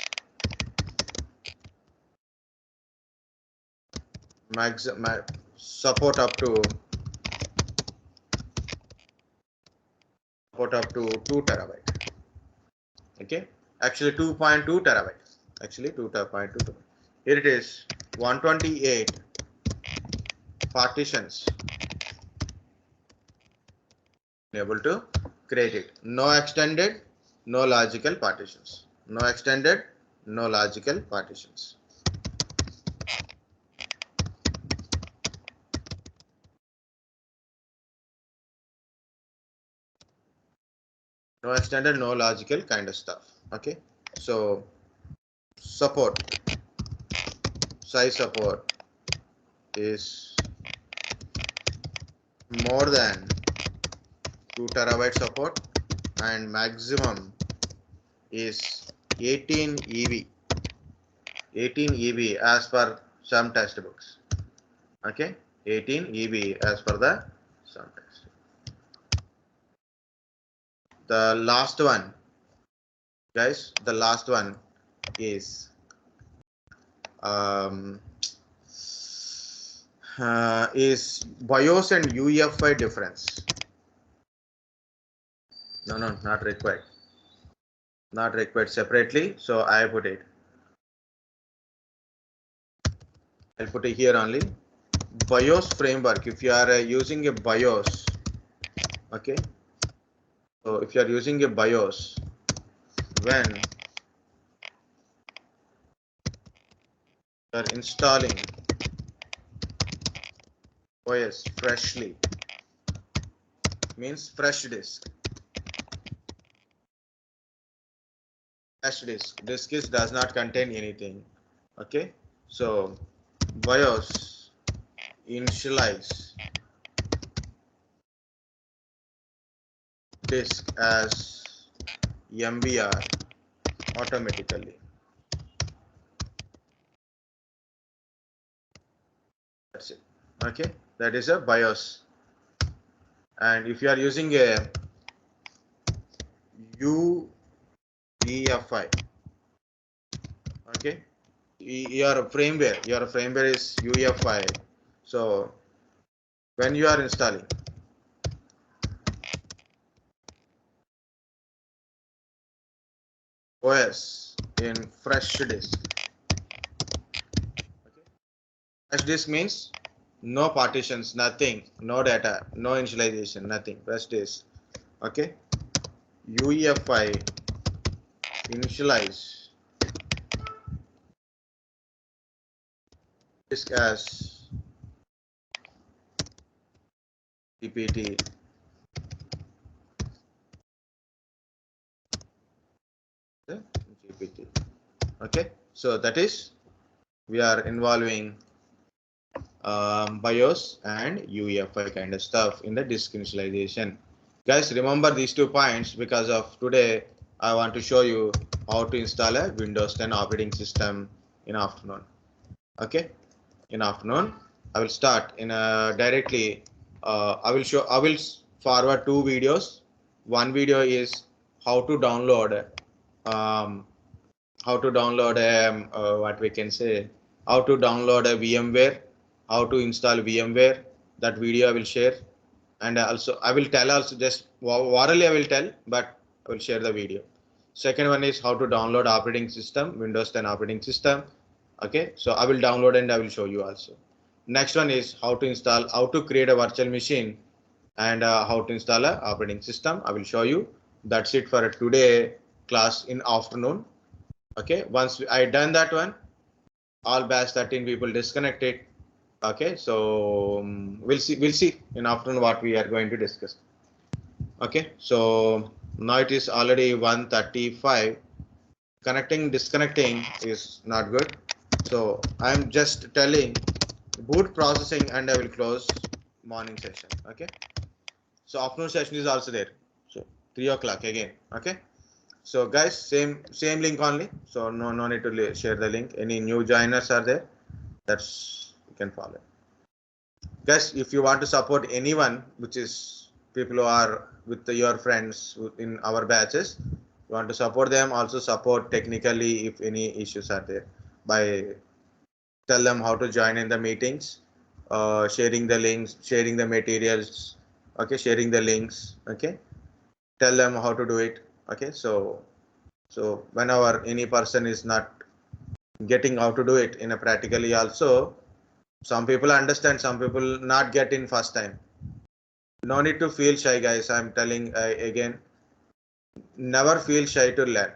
Speaker 1: support up to 2 terabyte. Okay, actually 2.2 terabyte. Actually 2.2. Here it is 128 partitions. Able to create it. No extended, no logical partitions. No extended, no logical partitions. No extended, no logical kind of stuff. Okay, so support, size support is more than 2 terabyte support, and maximum is 18 EB. 18 EB as per some textbooks. Okay, 18 EB as per the some text. The last one, guys, the last one is BIOS and UEFI difference. No, not required. Not required separately. So I put it. I'll put it here only. BIOS framework. If you are using a BIOS, okay. So if you are using a BIOS, when you are installing OS freshly, means fresh disk. Fresh disk. Disk does not contain anything. Okay. So BIOS initialize disk as MBR automatically. That's it. Okay, that is a BIOS. And if you are using a UEFI, okay, your firmware is UEFI. So when you are installing OS in fresh disk, okay. Fresh disk means no partitions, nothing, no data, no initialization, nothing. Rest is okay. UEFI initialize disk as GPT GPT. Okay, so that is we are involving BIOS and UEFI kind of stuff in the disk initialization. Guys, remember these 2 points because of today I want to show you how to install a Windows 10 operating system in afternoon. Okay, in afternoon I will start in directly. I will forward 2 videos. One video is how to download what we can say, how to download a VMware, how to install VMware. That video I will share, and also I will tell also just orally I will tell, but I will share the video. Second one is how to download operating system, Windows 10 operating system. Okay, so I will download and I will show you also. Next one is how to install, how to create a virtual machine, and how to install a operating system. I will show you. That's it for today class in afternoon. Okay, once I done that one, all batch 13 people disconnected. Okay, so we'll see in afternoon what we are going to discuss. Okay, so now it is already 1:35. Connecting, disconnecting is not good. So I'm just telling boot processing, and I will close morning session. Okay, so afternoon session is also there. So 3 o'clock again. Okay. So guys, same link only. So no need to share the link. Any new joiners are there? That's you can follow. Guys, if you want to support anyone, which is people who are with your friends in our batches, you want to support them. Also support technically if any issues are there by tell them how to join in the meetings, sharing the links, sharing the materials. Okay, sharing the links. Okay, tell them how to do it. Okay, so whenever any person is not getting how to do it in a practically also, some people understand, some people not get in first time. No need to feel shy, guys. I'm telling again, never feel shy to learn.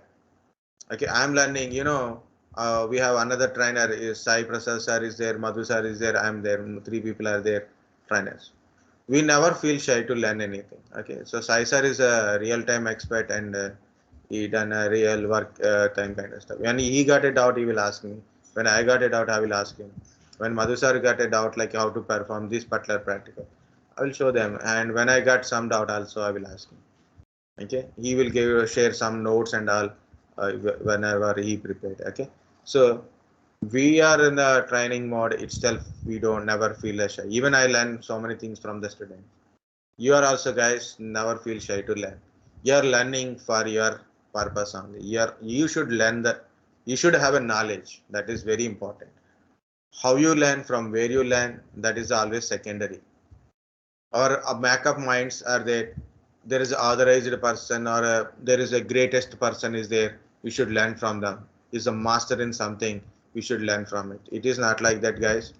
Speaker 1: Okay, I'm learning. We have another trainer. Is Sai Prasad sir is there, Madhu sir is there, I'm there. 3 people are there, trainers. We never feel shy to learn anything. Okay, so Sai sir is a real-time expert, and he done a real work time kind of stuff. When he got a doubt, he will ask me. When I got a doubt, I will ask him. When Madhu sir got a doubt like how to perform this particular practical, I will show them. And when I got some doubt also, I will ask him. Okay, he will share some notes and all whenever he prepared. Okay, so we are in the training mode itself. We don't never feel shy. Even I learn so many things from the student. You are also, guys, never feel shy to learn. You are learning for your purpose only. You should learn you should have a knowledge. That is very important. How you learn, from where you learn, that is always secondary. Or backup minds are there is an authorized person, or there is a greatest person is there. We should learn from them. Is a master in something, we should learn from it. It is not like that, guys.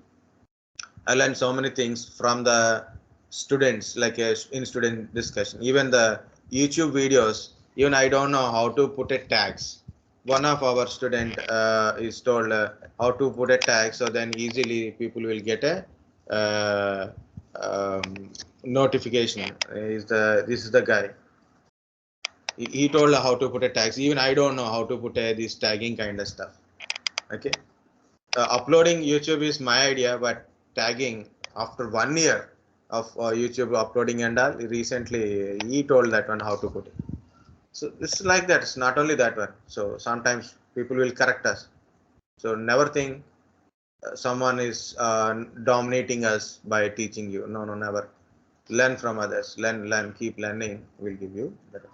Speaker 1: I learned so many things from the students, like in student discussion. Even the YouTube videos, even I don't know how to put a tags. One of our student is told how to put a tag, so then easily people will get a notification. This is the guy. He told how to put a tags. Even I don't know how to put this tagging kind of stuff. Okay. Uploading YouTube is my idea, but tagging after 1 year of YouTube uploading and all, recently he told that one how to put it. So it's like that. It's not only that one. So sometimes people will correct us. So never think someone is dominating us by teaching you. No, never. Learn from others. Learn. Keep learning. Will give you better.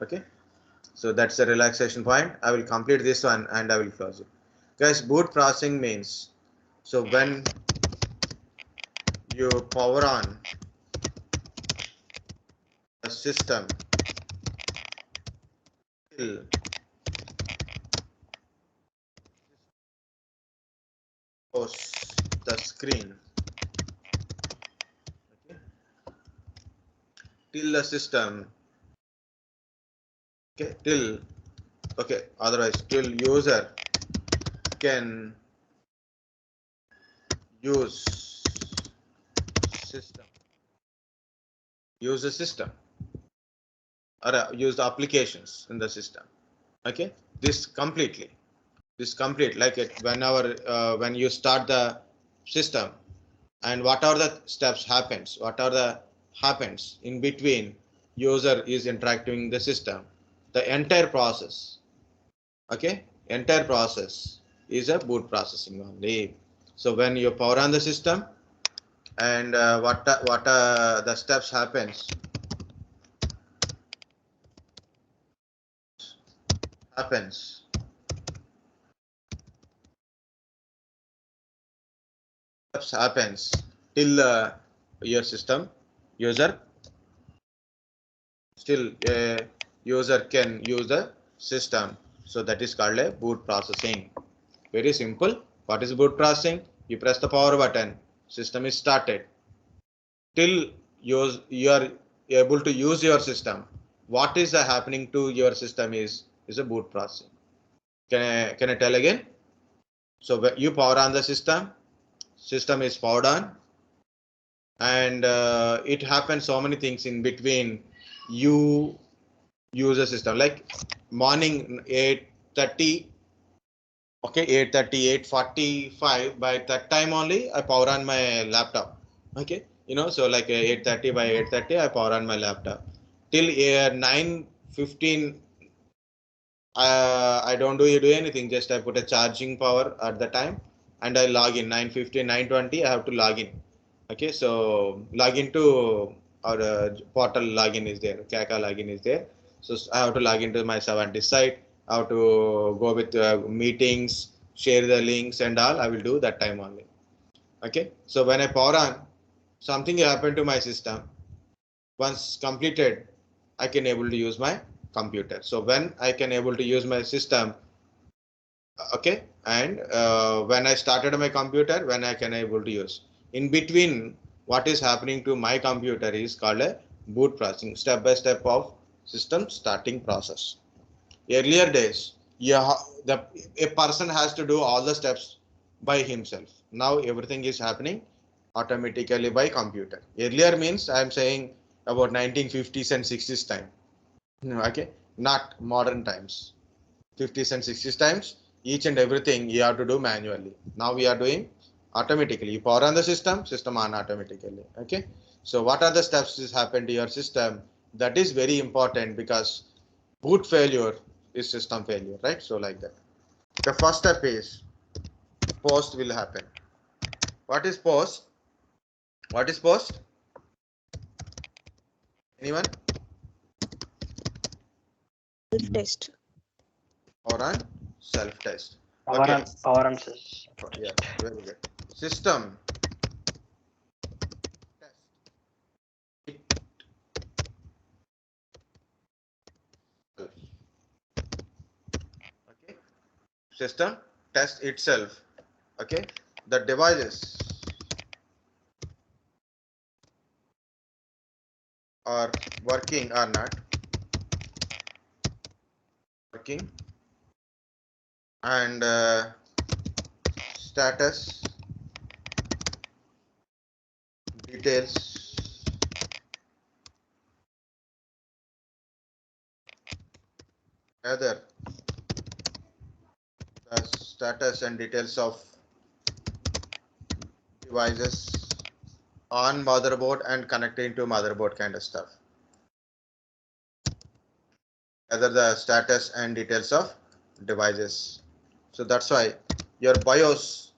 Speaker 1: Okay. So that's the relaxation point. I will complete this one and I will close it. Guys, boot processing means, so when you power on the system, the screen till the system, okay, otherwise till user can use the system or use the applications in the system. Okay, this complete like it when you start the system, and what are the steps happens, in between user is interacting the system, the entire process, is a boot processing only. So when you power on the system, and what the steps happens till your system user user can use the system. So that is called a boot processing. Very simple. What is boot processing? You press the power button, system is started. Till you are able to use your system, what is happening to your system is a boot processing. Can I tell again? So when you power on the system is powered on, and it happens so many things in between. You use a system like morning 8:30, 8:45. By that time only I power on my laptop. Okay, so like 8:30, by 8:30 I power on my laptop till 9:15. I don't do anything, just I put a charging power at the time, and I log in 9:15, 9:20 I have to log in. Okay, so log into our portal login is there, Kaka login is there. So I have to log into my 70 site. I have to go with meetings, share the links and all. I will do that time only. Okay, so when I power on, something happened to my system. Once completed, I can able to use my computer. So when I can able to use my system, okay, and when I started my computer, when I can able to use. In between, what is happening to my computer is called a boot processing, step by step of system starting process. Earlier days, a person has to do all the steps by himself. Now everything is happening automatically by computer. Earlier means I am saying about 1950s and 60s time. Okay, not modern times. 50s and 60s times, each and everything you have to do manually. Now we are doing automatically. You power on the system on automatically. Okay, so what are the steps that happen to your system? That is very important, because boot failure is system failure, right? So like that. The first step is post will happen. What is post? Anyone?
Speaker 4: Self-test.
Speaker 1: Or on self-test.
Speaker 5: Power on system.
Speaker 1: Yeah, very good. System test. Okay. System test itself. Okay. The devices are working or not working, and status details other the status and details of devices on motherboard and connecting to motherboard kind of stuff. Other the status and details of devices. So that's why your BIOS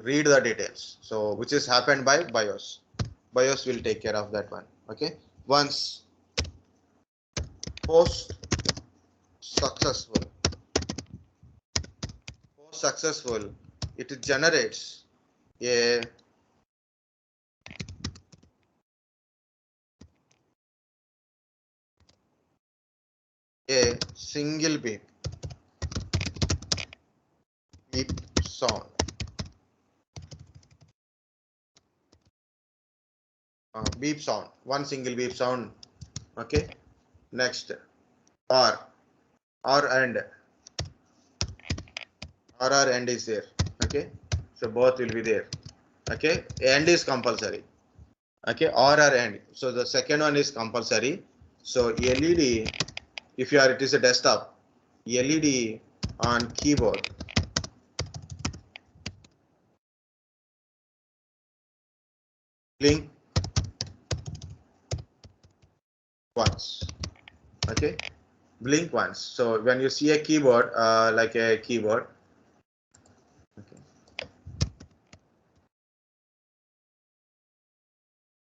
Speaker 1: read the details. So which is happened by BIOS. BIOS will take care of that one. Okay. Once post successful, it generates a single beep sound. beep sound, one single beep sound. Okay, next or and or end is there. Okay, so both will be there. Okay, end is compulsory. Okay, or end. So the second one is compulsory. So LED, if you are, it is a desktop, LED on keyboard. Blink once. Okay, blink once. So when you see a keyboard, like a keyboard, okay,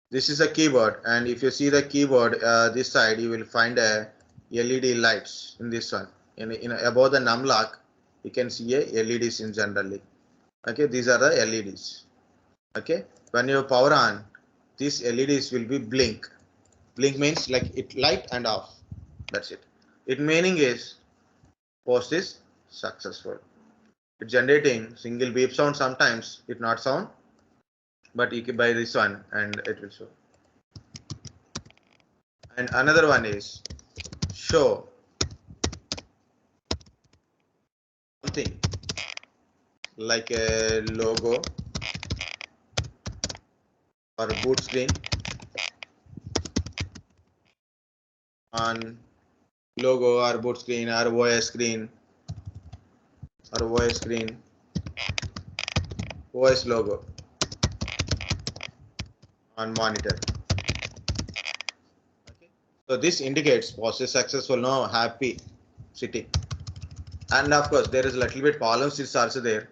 Speaker 1: this is a keyboard, and if you see the keyboard this side, you will find a LED lights in this one. In above the num lock, you can see a LEDs in generally. Okay, these are the LEDs. Okay, when you power on, these LEDs will be blink. Blink means like it light and off. That's it. It meaning is post is successful. It's generating single beep sound. Sometimes it not sound, but you can buy this one and it will show. And another one is show something like a logo or boot screen on logo or boot screen or OS screen OS logo on monitor. Okay. So this indicates post is successful, no happy sitting. And of course there is a little bit problems is also there.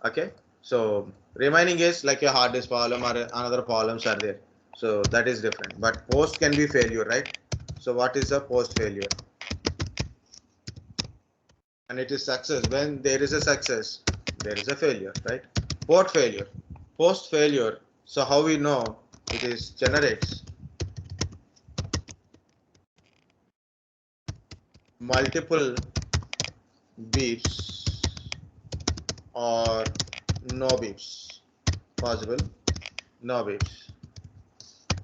Speaker 1: Okay, so remaining is like a hard disk problem or another problems are there, so that is different, but post can be failure, right? So what is a post failure? And it is success. When there is a success, there is a failure, right? Port failure, post failure. So how we know it is generates multiple beeps or no beeps, possible no beeps,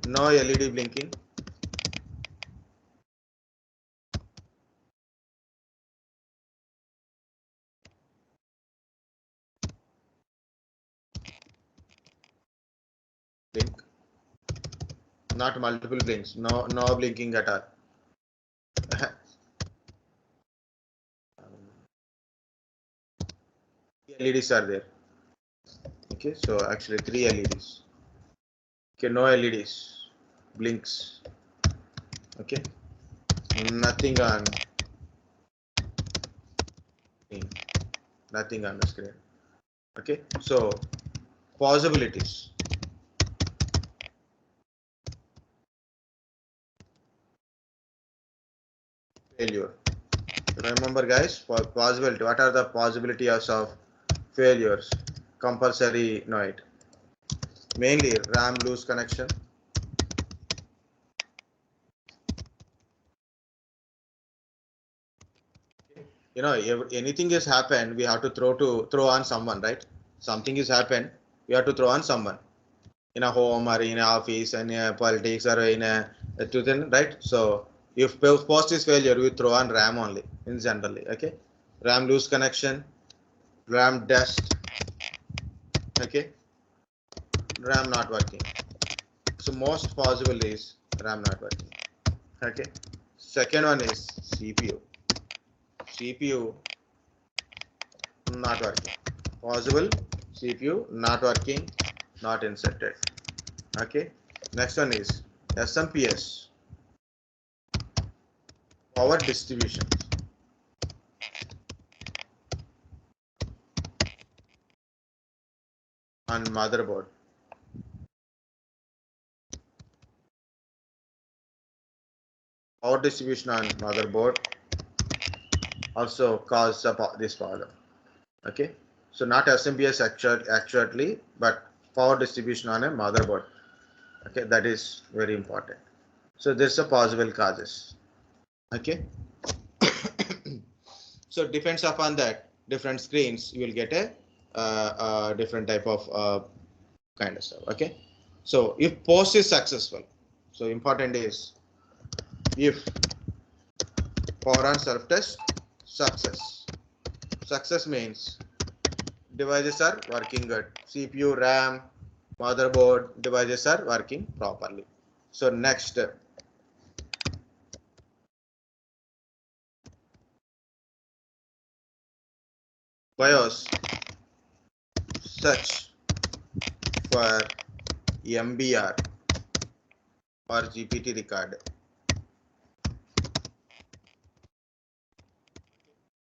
Speaker 1: no LED blinking, blink, not multiple blinks, no blinking at all. LEDs are there. Okay, so actually 3 LEDs. Okay, no LEDs, blinks. Okay, nothing on screen, nothing on the screen. Okay, so possibilities. Failure. Remember guys, for possibility, what are the possibilities of failures? Compulsory know it. Mainly RAM loose connection, you know, anything has happened, we have to throw on someone, right? Something has happened, we have to throw on someone in a home or in an office and in politics or in a right? So if post is failure, we throw on RAM only in generally. Okay, RAM loose connection, RAM dust. Okay, RAM not working. So most possible is RAM not working. Okay, second one is CPU not working. Possible CPU not working, not inserted. Okay, next one is SMPS, power distribution. On motherboard. Power distribution on motherboard also cause this problem. Okay, so not SMPS actually, but power distribution on a motherboard. Okay, that is very important. So there's a possible causes. Okay, so depends upon that different screens you will get a different type of kind of stuff. Okay, So if post is successful, so important is if power on self test success. Success means devices are working good. CPU, RAM, motherboard, devices are working properly. So next, BIOS search for MBR or GPT record.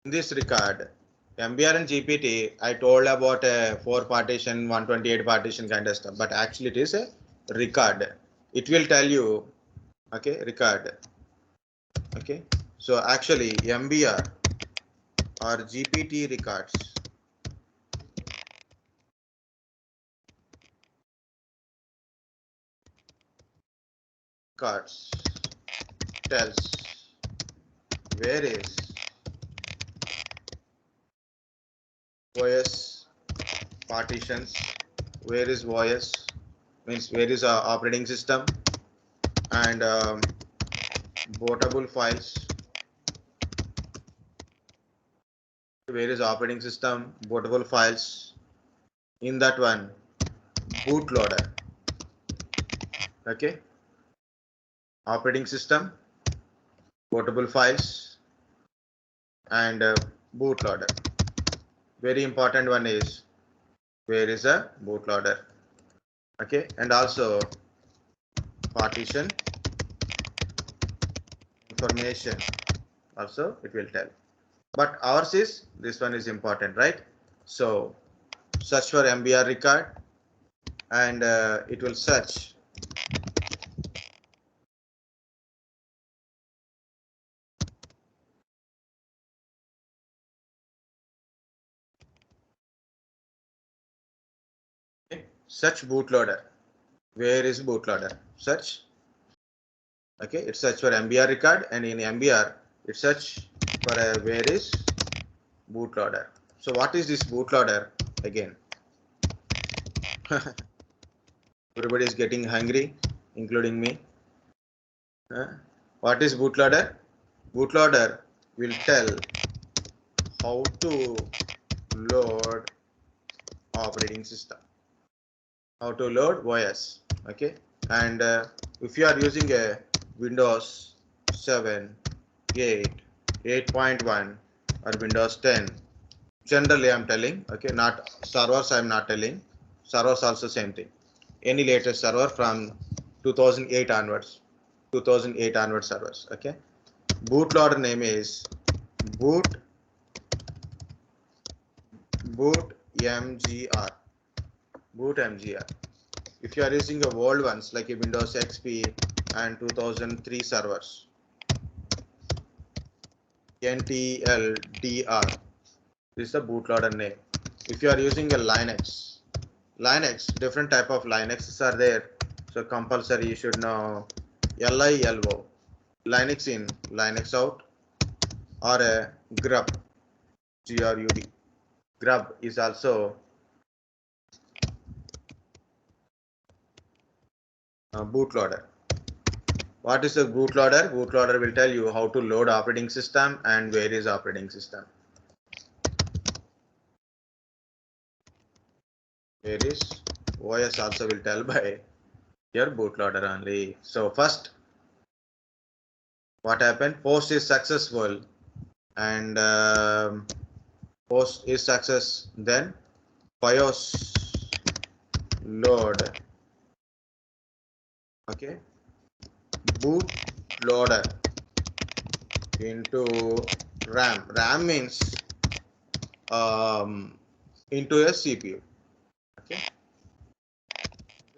Speaker 1: In this record, MBR and GPT, I told about a 4 partition, 128 partition kind of stuff, but actually it is a record. It will tell you, okay, record. Okay, so actually MBR or GPT records tells where is OS partitions, where is OS means where is our operating system, and bootable files, where is operating system, bootable files. In that one, bootloader. Okay, operating system, bootable files, and bootloader. Very important one is where is a bootloader. Okay, and also partition information also it will tell, but ours is this one is important, right? So search for MBR record, and it will search search bootloader. Where is bootloader? Search. Okay, it search for MBR record, and in MBR it search for where is bootloader. So what is this bootloader again? Everybody is getting hungry, including me. What is bootloader? Bootloader will tell how to load operating system, how to load OS. Okay, and if you are using a Windows 7, 8, 8.1 or Windows 10, generally I'm telling, okay, not servers, I'm not telling. Servers also same thing. Any latest server from 2008 onwards, 2008 onwards servers. Okay, bootloader name is boot MGR. Boot MGR. If you are using the old ones like a Windows XP and 2003 servers, NTLDR, this is the bootloader name. If you are using a Linux, different type of Linuxes are there, so compulsory you should know LILO, Linux in, Linux out, or a grub, GRUD. Grub is also bootloader. What is a bootloader? Bootloader will tell you how to load operating system and where is operating system. Where is OS also will tell by your bootloader only. So first, what happened? Post is successful, and post is success. Then BIOS load. Okay, bootloader into RAM. RAM means into a CPU. Okay,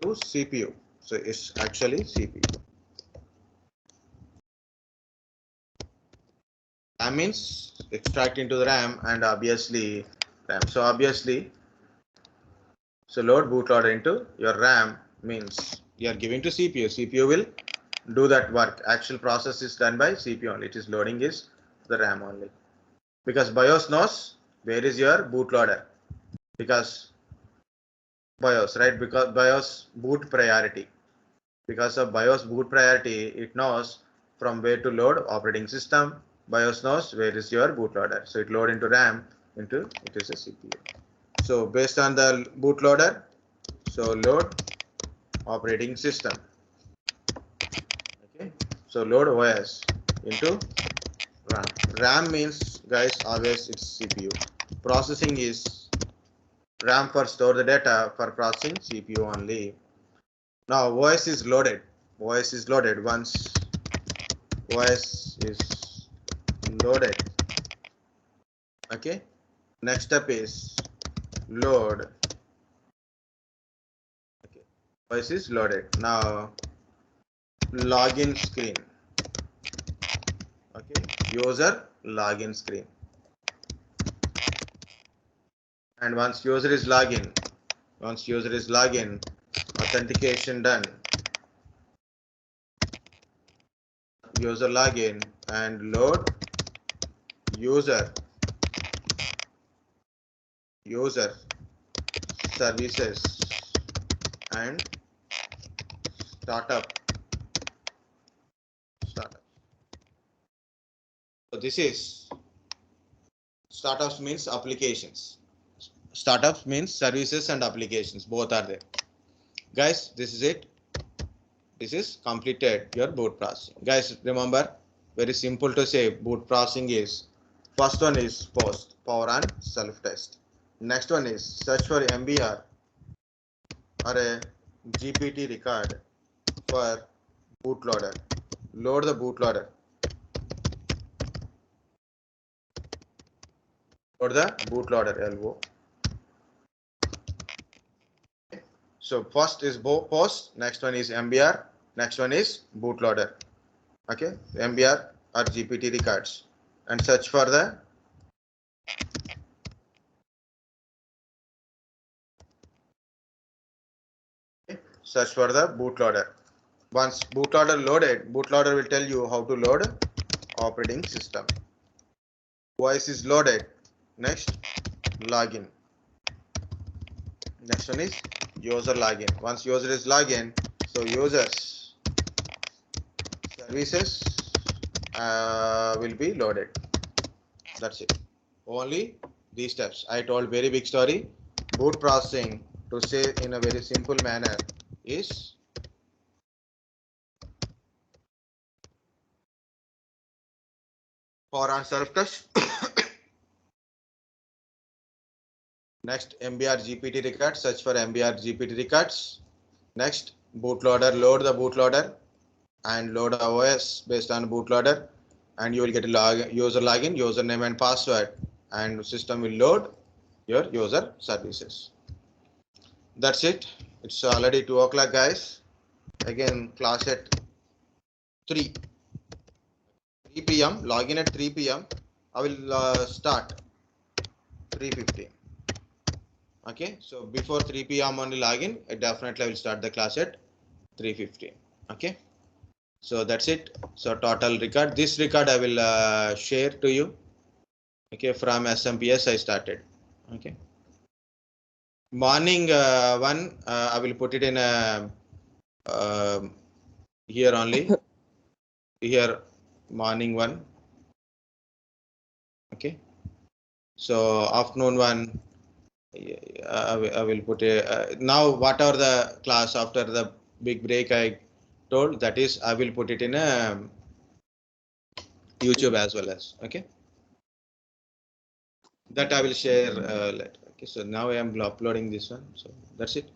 Speaker 1: to CPU. So it's actually CPU. RAM means extract into the RAM, and obviously RAM. So obviously, so load bootloader into your RAM means you are giving to CPU. CPU will do that work. Actual process is done by CPU only. It is loading is the RAM only, because BIOS knows where is your bootloader, because BIOS, right? Because BIOS boot priority. Because of BIOS boot priority, it knows from where to load operating system. BIOS knows where is your bootloader. So it load into RAM into it is a CPU. So based on the bootloader, so load operating system. Okay. So load OS into RAM. RAM means, guys, always it's CPU. Processing is RAM for store the data, for processing CPU only. Now OS is loaded. OS is loaded. Once OS is loaded, okay. Next step is load. Okay. OS is loaded. Now login screen. Okay. User login screen. And once user is login, authentication done. User login and load user services and startup. So this is startups means applications. Startups means services and applications, both are there. Guys, this is it. This is completed your boot processing. Guys, remember, very simple to say boot processing is, first one is post, power and self-test. Next one is search for MBR or a GPT record for bootloader. Load the bootloader. Load the bootloader LO. So first is post, next one is MBR, next one is bootloader. Okay, MBR or GPT records, and search for the bootloader. Once bootloader loaded, bootloader will tell you how to load operating system. OS is loaded. Next, login. Next one is user login. Once user is login, so users services will be loaded. That's it. Only these steps. I told very big story. Boot processing, to say in a very simple manner, is power on self-test. Next, MBR GPT record, search for MBR GPT records. Next, bootloader, load the bootloader and load OS based on bootloader, and you will get a user login, username and password, and system will load your user services. That's it. It's already 2 o'clock, guys. Again, class at 3 p.m. Login at 3 p.m. I will start 3:15. Okay, so before 3 p.m. only login, I definitely will start the class at 3:15. Okay, so that's it. So total record. This record I will share to you. Okay, from SMPS I started. Okay, morning one I will put it in a here only. Here morning one. Okay, so afternoon one. I will put a now whatever the class after the big break I told, that is I will put it in a YouTube as well as, okay, that I will share later. Okay, so now I am uploading this one, so that's it.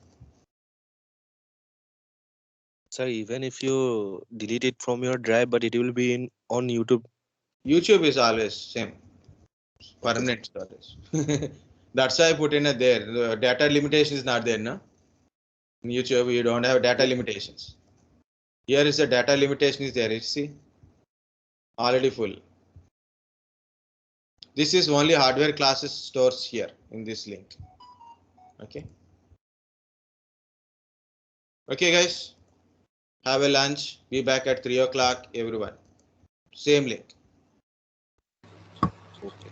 Speaker 6: Sir, even if you delete it from your drive, but it will be in on YouTube.
Speaker 1: YouTube is always same, permanent storage. That's why I put in a there. The data limitation is not there, no. In YouTube you don't have data limitations. Here is the data limitation is there. You see, already full. This is only hardware classes stores here in this link. Okay. Okay, guys. Have a lunch. Be back at 3 o'clock, everyone. Same link.
Speaker 6: Okay.